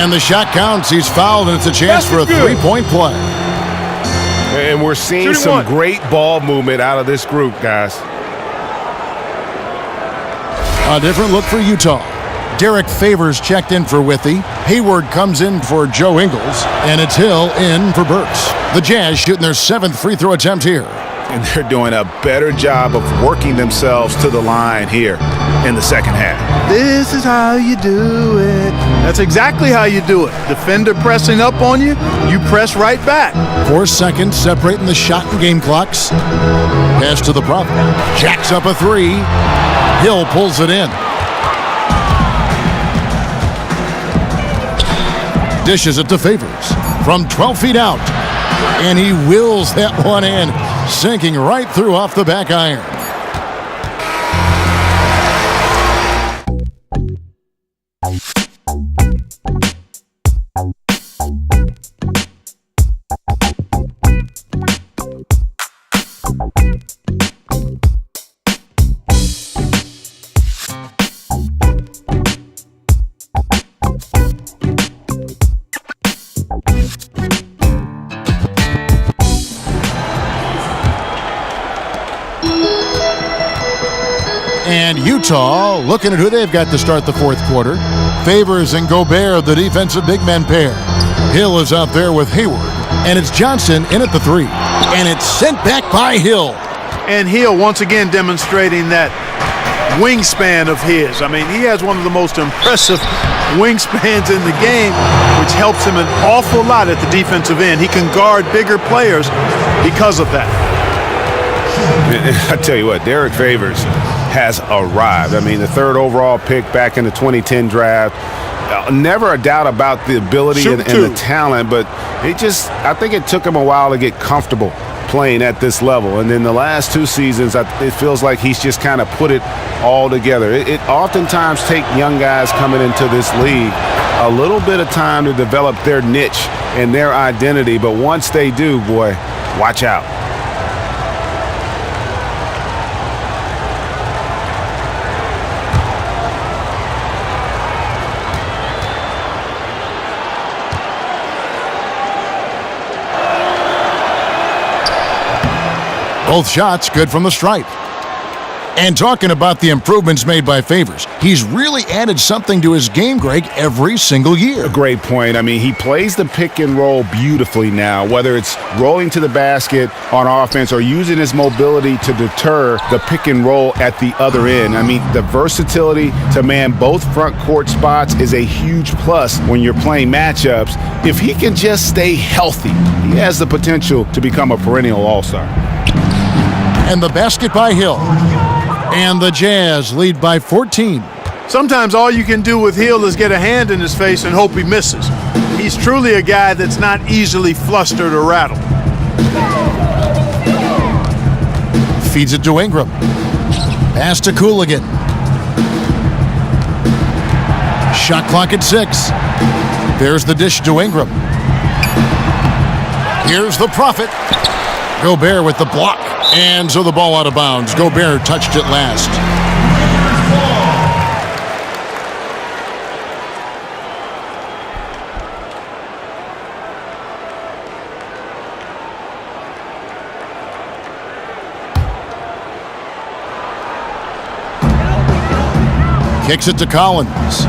And the shot counts. He's fouled, and it's a chance for a three-point play. And we're seeing some great ball movement out of this group, guys. A different look for Utah. Derek Favors checked in for Withy. Hayward comes in for Joe Ingles. And it's Hill in for Burks. The Jazz shooting their 7th free throw attempt here. And they're doing a better job of working themselves to the line here in the second half. This is how you do it. That's exactly how you do it. Defender pressing up on you, you press right back. 4 seconds separating the shot and game clocks. Pass to the Prophet. Jacks up a 3. Hill pulls it in. Dishes it to Favors from 12 feet out. And he wills that one in, sinking right through off the back iron. And Utah looking at who they've got to start the fourth quarter. Favors and Gobert, the defensive big men pair. Hill is out there with Hayward. And it's Johnson in at the 3. And it's sent back by Hill. And Hill once again demonstrating that wingspan of his. I mean, he has one of the most impressive wingspans in the game, which helps him an awful lot at the defensive end. He can guard bigger players because of that. I tell you what, Derek Favors has arrived. I mean, the 3rd overall pick back in the 2010 draft. Never a doubt about the ability and the talent, but I think it took him a while to get comfortable playing at this level. And then the last 2 seasons, it feels like he's just kind of put it all together. It oftentimes takes young guys coming into this league a little bit of time to develop their niche and their identity, but once they do, boy, watch out. Both shots good from the stripe. And talking about the improvements made by Favors, he's really added something to his game, Greg, every single year. A great point. I mean, he plays the pick and roll beautifully now, whether it's rolling to the basket on offense or using his mobility to deter the pick and roll at the other end. I mean, the versatility to man both front court spots is a huge plus when you're playing matchups. If he can just stay healthy, he has the potential to become a perennial all-star. And the basket by Hill. And the Jazz lead by 14. Sometimes all you can do with Hill is get a hand in his face and hope he misses. He's truly a guy that's not easily flustered or rattled. Feeds it to Ingram. Pass to Cooligan. Shot clock at 6. There's the dish to Ingram. Here's the Prophet. Gobert with the block. And so the ball out of bounds. Gobert touched it last. Kicks it to Collins.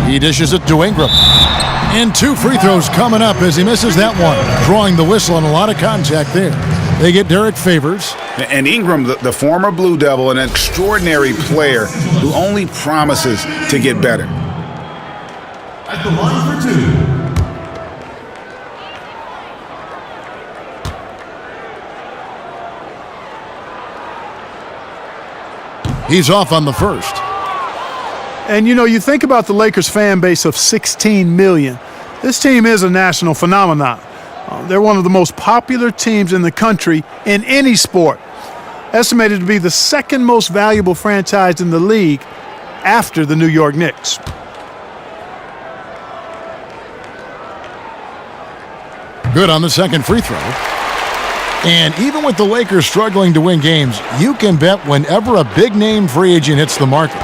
He dishes it to Ingram. And 2 free throws coming up as he misses that one. Drawing the whistle and a lot of contact there. They get Derek Favors. And Ingram, the former Blue Devil, an extraordinary player who only promises to get better. At the line for 2. He's off on the first. And, you think about the Lakers fan base of 16 million. This team is a national phenomenon. They're one of the most popular teams in the country in any sport. Estimated to be the second most valuable franchise in the league after the New York Knicks. Good on the second free throw. And even with the Lakers struggling to win games, you can bet whenever a big-name free agent hits the market,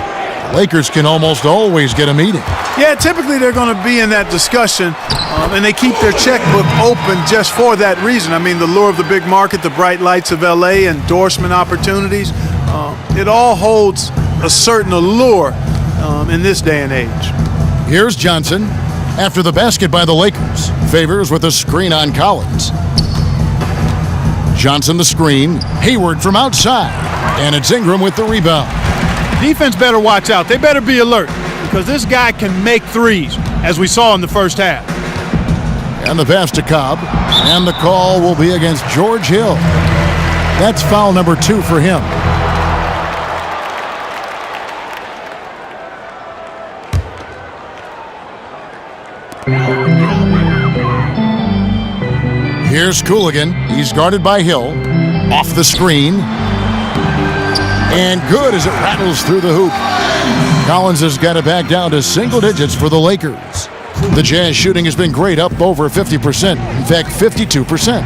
the Lakers can almost always get a meeting. Yeah, typically they're going to be in that discussion, and they keep their checkbook open just for that reason. I mean, the lure of the big market, the bright lights of L.A., endorsement opportunities, it all holds a certain allure in this day and age. Here's Johnson after the basket by the Lakers. Favors with a screen on Collins. Johnson the screen. Hayward from outside. And it's Ingram with the rebound. Defense better watch out. They better be alert because this guy can make threes, as we saw in the first half. And the pass to Cobb. And the call will be against George Hill. That's foul number 2 for him. Here's Cooligan. He's guarded by Hill. Off the screen. And good as it rattles through the hoop. Collins has got it back down to single digits for the Lakers. The Jazz shooting has been great, up over 50%. In fact, 52%.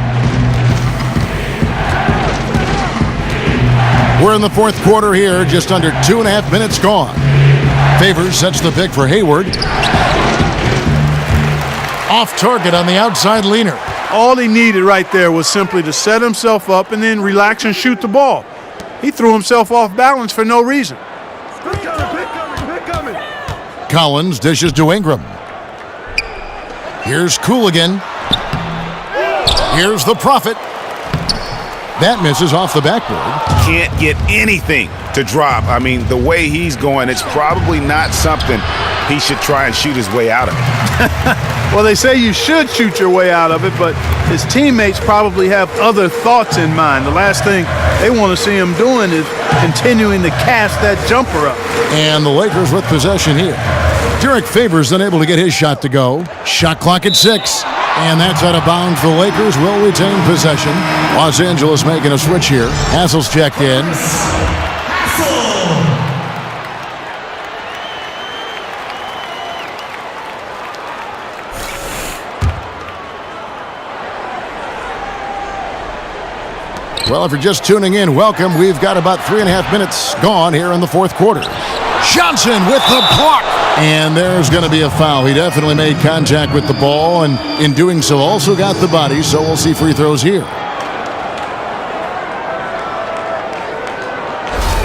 We're in the fourth quarter here, just under 2.5 minutes gone. Favors sets the pick for Hayward. Off target on the outside leaner. All he needed right there was simply to set himself up and then relax and shoot the ball. He threw himself off balance for no reason. Collins dishes to Ingram. Here's Cooligan. Here's the Prophet. That misses off the backboard. Can't get anything to drop. I mean, the way he's going, it's probably not something he should try and shoot his way out of it. Well, they say you should shoot your way out of it, but his teammates probably have other thoughts in mind. The last thing they want to see him doing is continuing to cast that jumper up. And the Lakers with possession here. Derek Favors unable to get his shot to go. Shot clock at 6. And that's out of bounds. The Lakers will retain possession. Los Angeles making a switch here. Hassel's checked in. Well, if you're just tuning in, welcome. We've got about 3.5 minutes gone here in the fourth quarter. Johnson with the block. And there's going to be a foul. He definitely made contact with the ball, and in doing so also got the body, so we'll see free throws here.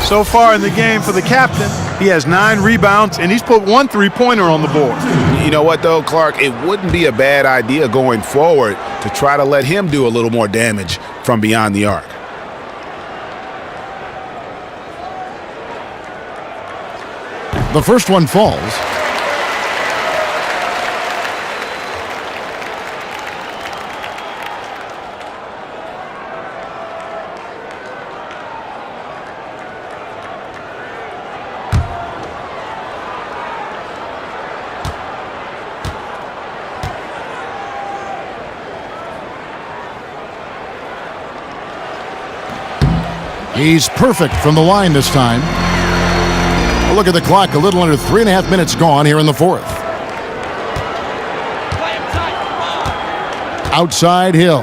So far in the game for the captain, he has 9 rebounds, and he's put 1 3-pointer on the board. You know what, though, Clark? It wouldn't be a bad idea going forward to try to let him do a little more damage from beyond the arc. The first one falls. He's perfect from the line this time. Look at the clock, a little under 3.5 minutes gone here in the fourth. Outside Hill.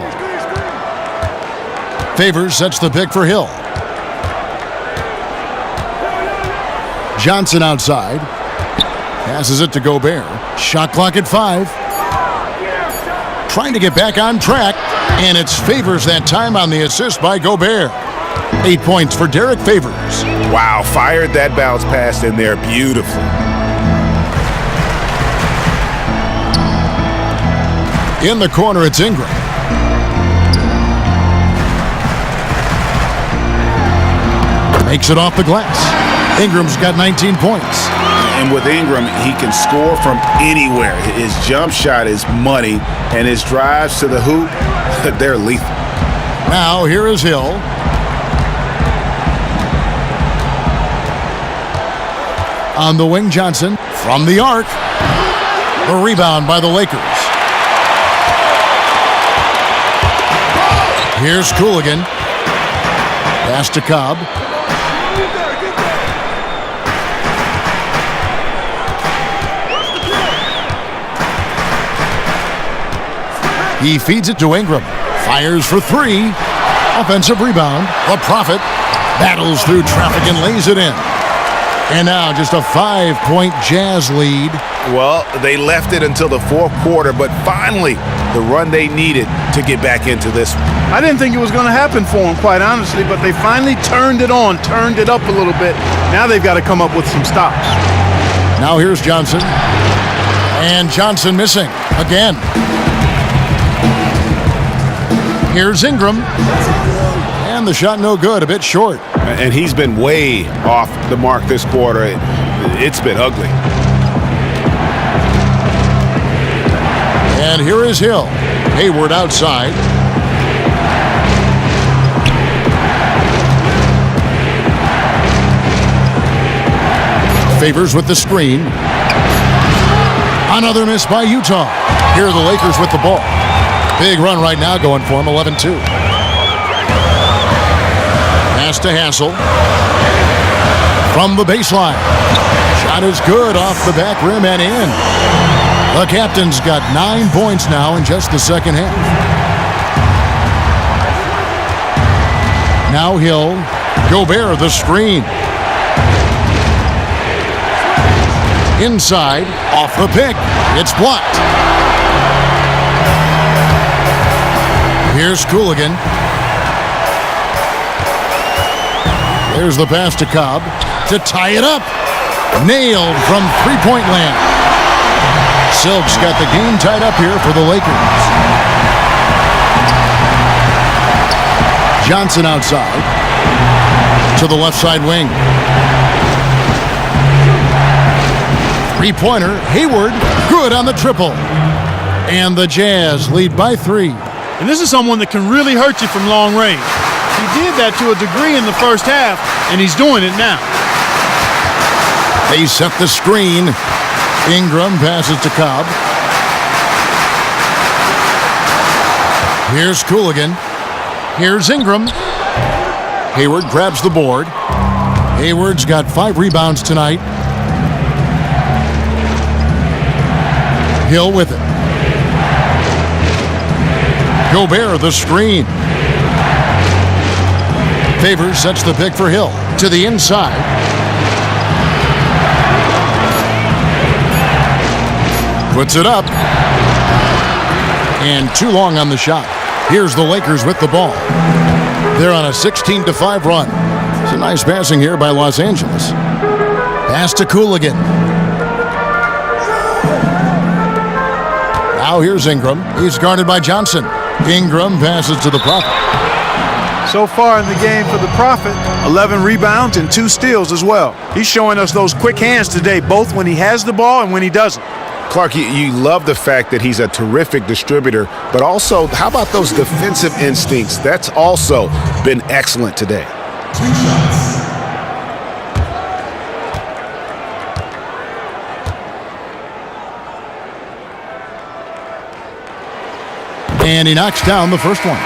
Favors sets the pick for Hill. Johnson outside. Passes it to Gobert. Shot clock at 5. Trying to get back on track, and it's Favors that time on the assist by Gobert. 8 points for Derek Favors. Wow, fired that bounce pass in there beautifully. In the corner, it's Ingram. Makes it off the glass. Ingram's got 19 points. And with Ingram, he can score from anywhere. His jump shot is money, and his drives to the hoop, they're lethal. Now here is Hill. On the wing, Johnson from the arc. The rebound by the Lakers. Here's Cooligan. Pass to Cobb. He feeds it to Ingram. Fires for three. Offensive rebound. The Prophet battles through traffic and lays it in. And now just a 5-point Jazz lead. Well, they left it until the fourth quarter, but finally the run they needed to get back into this one. I didn't think it was going to happen for them, quite honestly, but they finally turned it on, turned it up a little bit. Now they've got to come up with some stops. Now here's Johnson. And Johnson missing again. Here's Ingram. And the shot no good, a bit short. And he's been way off the mark this quarter. It's been ugly. And here is Hill. Hayward outside. Favors with the screen. Another miss by Utah. Here are the Lakers with the ball. Big run right now going for him, 11-2. Pass to Hassel. From the baseline. Shot is good off the back rim and in. The captain's got 9 points now in just the second half. Now Hill. Gobert the screen. Inside, off the pick. It's blocked. Here's Cooligan. There's the pass to Cobb to tie it up. Nailed from three-point land. Silk's got the game tied up here for the Lakers. Johnson outside to the left side wing. Three-pointer, Hayward, good on the triple. And the Jazz lead by 3. And this is someone that can really hurt you from long range. He did that to a degree in the first half, and he's doing it now. They set the screen. Ingram passes to Cobb. Here's Cooligan. Here's Ingram. Hayward grabs the board. Hayward's got 5 rebounds tonight. Hill with it. Gobert the screen. Favors sets the pick for Hill. To the inside. Puts it up. And too long on the shot. Here's the Lakers with the ball. They're on a 16-5 run. It's a nice passing here by Los Angeles. Pass to Cooligan. Now here's Ingram. He's guarded by Johnson. Ingram passes to the Prophet. So far in the game for the Prophet, 11 rebounds and 2 steals as well. He's showing us those quick hands today, both when he has the ball and when he doesn't. Clark, you love the fact that he's a terrific distributor, but also, how about those defensive instincts? That's also been excellent today. 2 shots. And he knocks down the first one.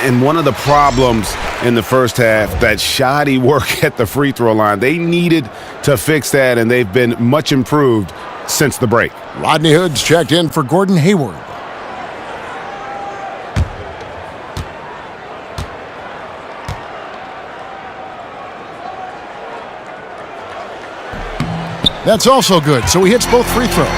And one of the problems in the first half, that shoddy work at the free throw line. They needed to fix that, and they've been much improved since the break. Rodney Hood's checked in for Gordon Hayward. That's also good, so he hits both free throws.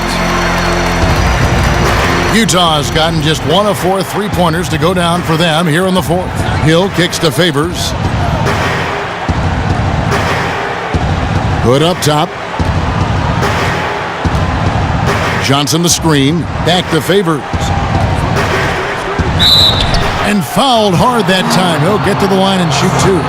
Utah has gotten just 1 of 4 three-pointers to go down for them here in the fourth. Hill kicks to Favors. Hood up top. Johnson the screen. Back to Favors. And fouled hard that time. He'll get to the line and shoot two.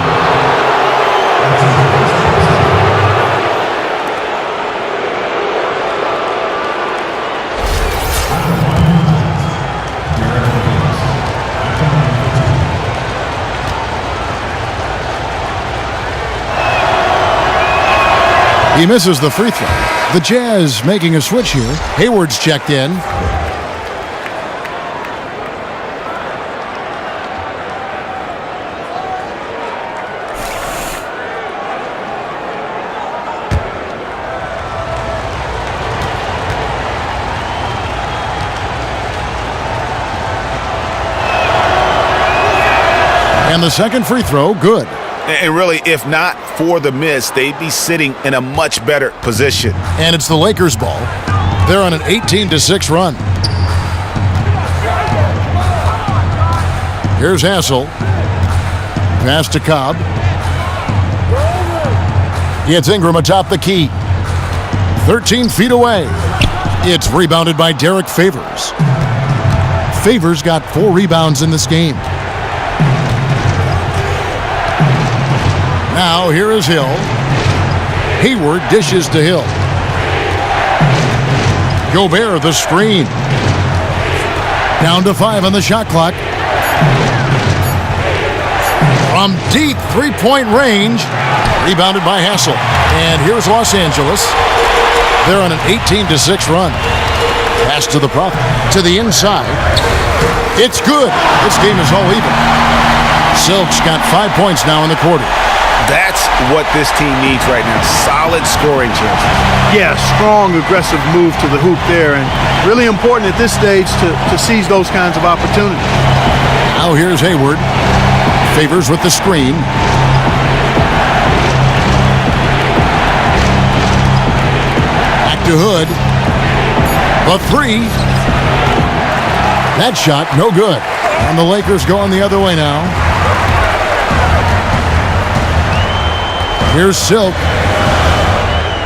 He misses the free throw. The Jazz making a switch here. Hayward's checked in. And the second free throw, good. And really, if not for the miss, they'd be sitting in a much better position. And it's the Lakers' ball. They're on an 18-6 run. Here's Hassel. Pass to Cobb. It's Ingram atop the key. 13 feet away. It's rebounded by Derek Favors. Favors got 4 rebounds in this game. Now here is Hill. Hayward dishes to Hill. Gobert the screen. Down to 5 on the shot clock. From deep three-point range. Rebounded by Hassel. And here's Los Angeles. They're on an 18-6 run. Pass to the Prophet. To the inside. It's good. This game is all even. Silk's got 5 points now in the quarter. That's what this team needs right now. Solid scoring chances. Yeah, strong, aggressive move to the hoop there, and really important at this stage to seize those kinds of opportunities. Now here's Hayward. Favors with the screen. Back to Hood. The three. That shot, no good. And the Lakers going the other way now. Here's Silk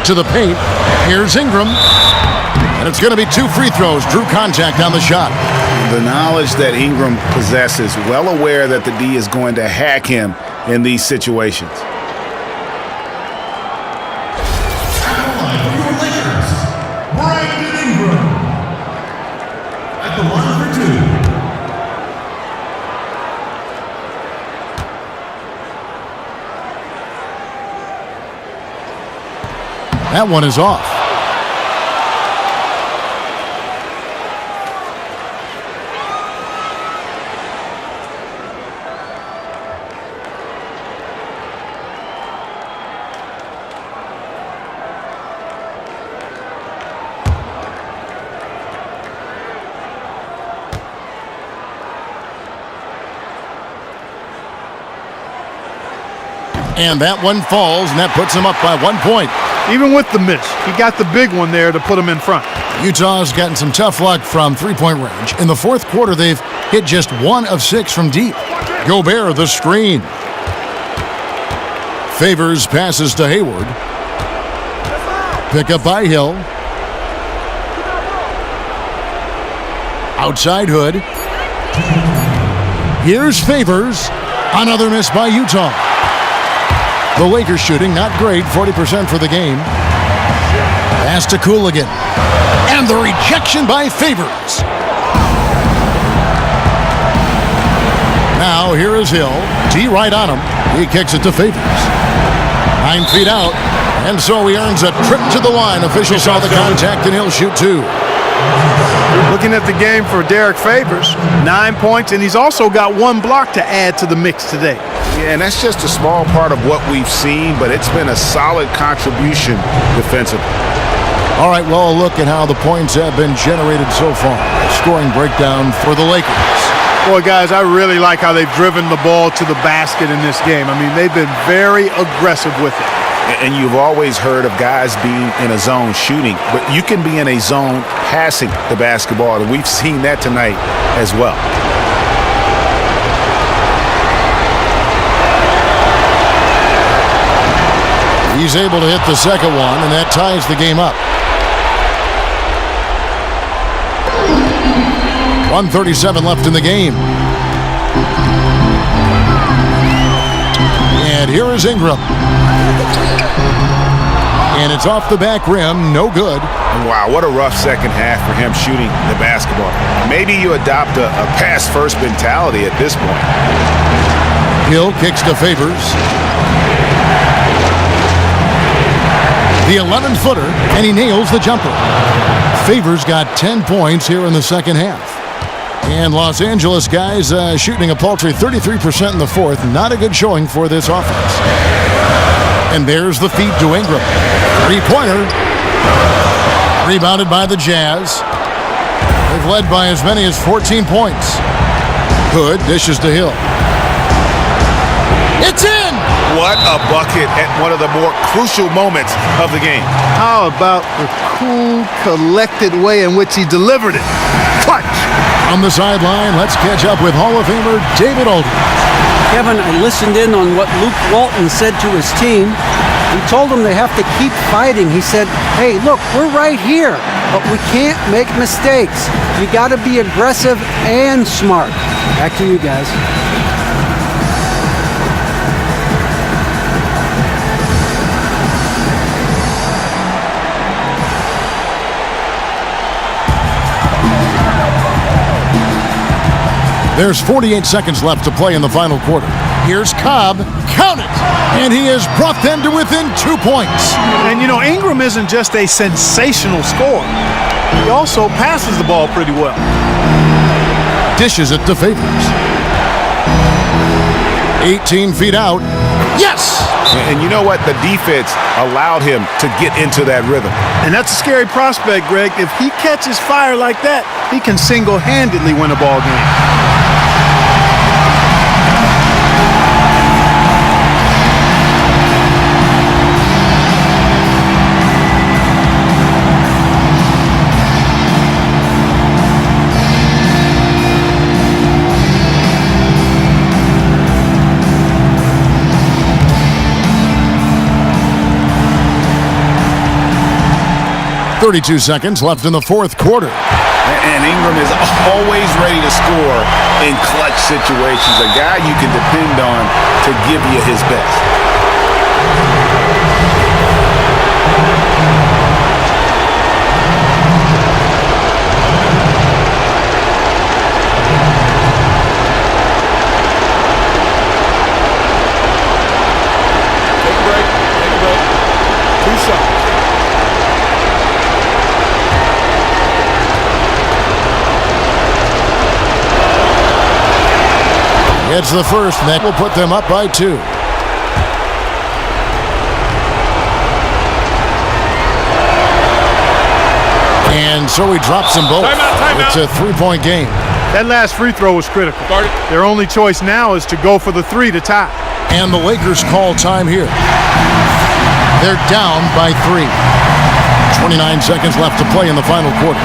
to the paint. Here's Ingram. And it's going to be 2 free throws. Drew contact on the shot. The knowledge that Ingram possesses, well aware that the D is going to hack him in these situations. At the line for 2. That one is off. And that one falls, and that puts him up by 1 point. Even with the miss, he got the big one there to put him in front. Utah's gotten some tough luck from three-point range. In the fourth quarter, they've hit just 1 of 6 from deep. Gobert, the screen. Favors passes to Hayward. Pick up by Hill. Outside Hood. Here's Favors. Another miss by Utah. The Lakers shooting, not great, 40% for the game. Pass to Cooligan. And the rejection by Favors. Now here is Hill. D right on him. He kicks it to Favors. 9 feet out. And so he earns a trip to the line. Officials saw the contact and he'll shoot 2. Looking at the game for Derek Favors, 9 points, and he's also got 1 block to add to the mix today. Yeah, and that's just a small part of what we've seen, but it's been a solid contribution defensively. All right, well, a look at how the points have been generated so far. Scoring breakdown for the Lakers. Boy, guys, I really like how they've driven the ball to the basket in this game. I mean, they've been very aggressive with it. And you've always heard of guys being in a zone shooting, but you can be in a zone passing the basketball, and we've seen that tonight as well. He's able to hit the second one, and that ties the game up. 1:37 left in the game. And here is Ingram. And it's off the back rim, no good. Wow, what a rough second half for him shooting the basketball. Maybe you adopt a pass-first mentality at this point. Hill kicks to Favors. The 11-footer, and he nails the jumper. Favors got 10 points here in the second half. And Los Angeles guys shooting a paltry 33% in the fourth. Not a good showing for this offense. And there's the feed to Ingram. Three-pointer. Rebounded by the Jazz. They've led by as many as 14 points. Hood dishes to Hill. It's in! What a bucket at one of the more crucial moments of the game. How about the cool, collected way in which he delivered it? Clutch! On the sideline, let's catch up with Hall of Famer David Aldridge. Kevin, I listened in on what Luke Walton said to his team. He told them they have to keep fighting. He said, hey, look, we're right here, but we can't make mistakes. You got to be aggressive and smart. Back to you guys. There's 48 seconds left to play in the final quarter. Here's Cobb. Count it! And he has brought them to within 2 points. And, you know, Ingram isn't just a sensational scorer. He also passes the ball pretty well. Dishes it to Favors. 18 feet out. Yes! And you know what? The defense allowed him to get into that rhythm. And that's a scary prospect, Greg. If he catches fire like that, he can single-handedly win a ball game. .32 seconds left in the fourth quarter. And Ingram is always ready to score in clutch situations. A guy you can depend on to give you his best. Take a break. Take a break. 2 shots. It's the first, and that will put them up by 2. And so he drops them both. Timeout. It's a 3-point game. That last free throw was critical. Their only choice now is to go for the 3 to tie. And the Lakers call time here. They're down by 3. 29 seconds left to play in the final quarter.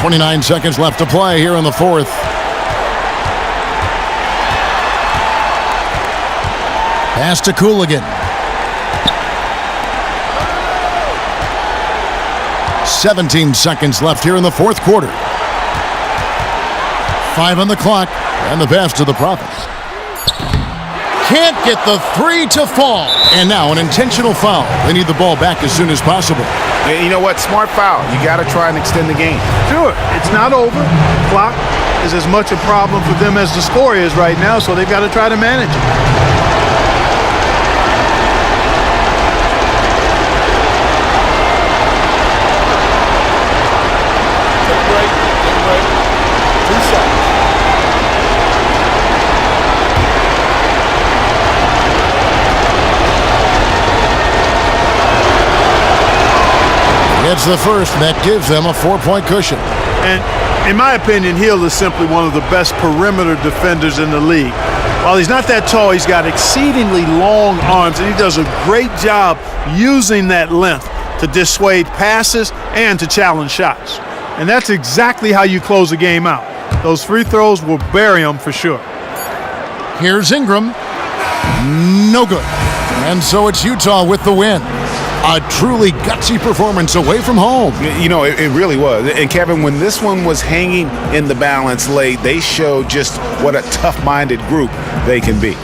.29 seconds left to play here in the fourth. Pass to Cooligan. 17 seconds left here in the fourth quarter. 5 on the clock, and the pass to the Prophets. Can't get the 3 to fall. And now an intentional foul. They need the ball back as soon as possible. And you know what? Smart foul. You got to try and extend the game. Sure, it's not over. Clock is as much a problem for them as the score is right now, so they've got to try to manage it. It's the first, and that gives them a 4-point cushion. And in my opinion, Hill is simply one of the best perimeter defenders in the league. While he's not that tall, he's got exceedingly long arms, and he does a great job using that length to dissuade passes and to challenge shots. And that's exactly how you close a game out. Those free throws will bury them for sure. Here's Ingram. No good. And so it's Utah with the win. A truly gutsy performance away from home. You know, it really was. And Kevin, when this one was hanging in the balance late, they showed just what a tough-minded group they can be.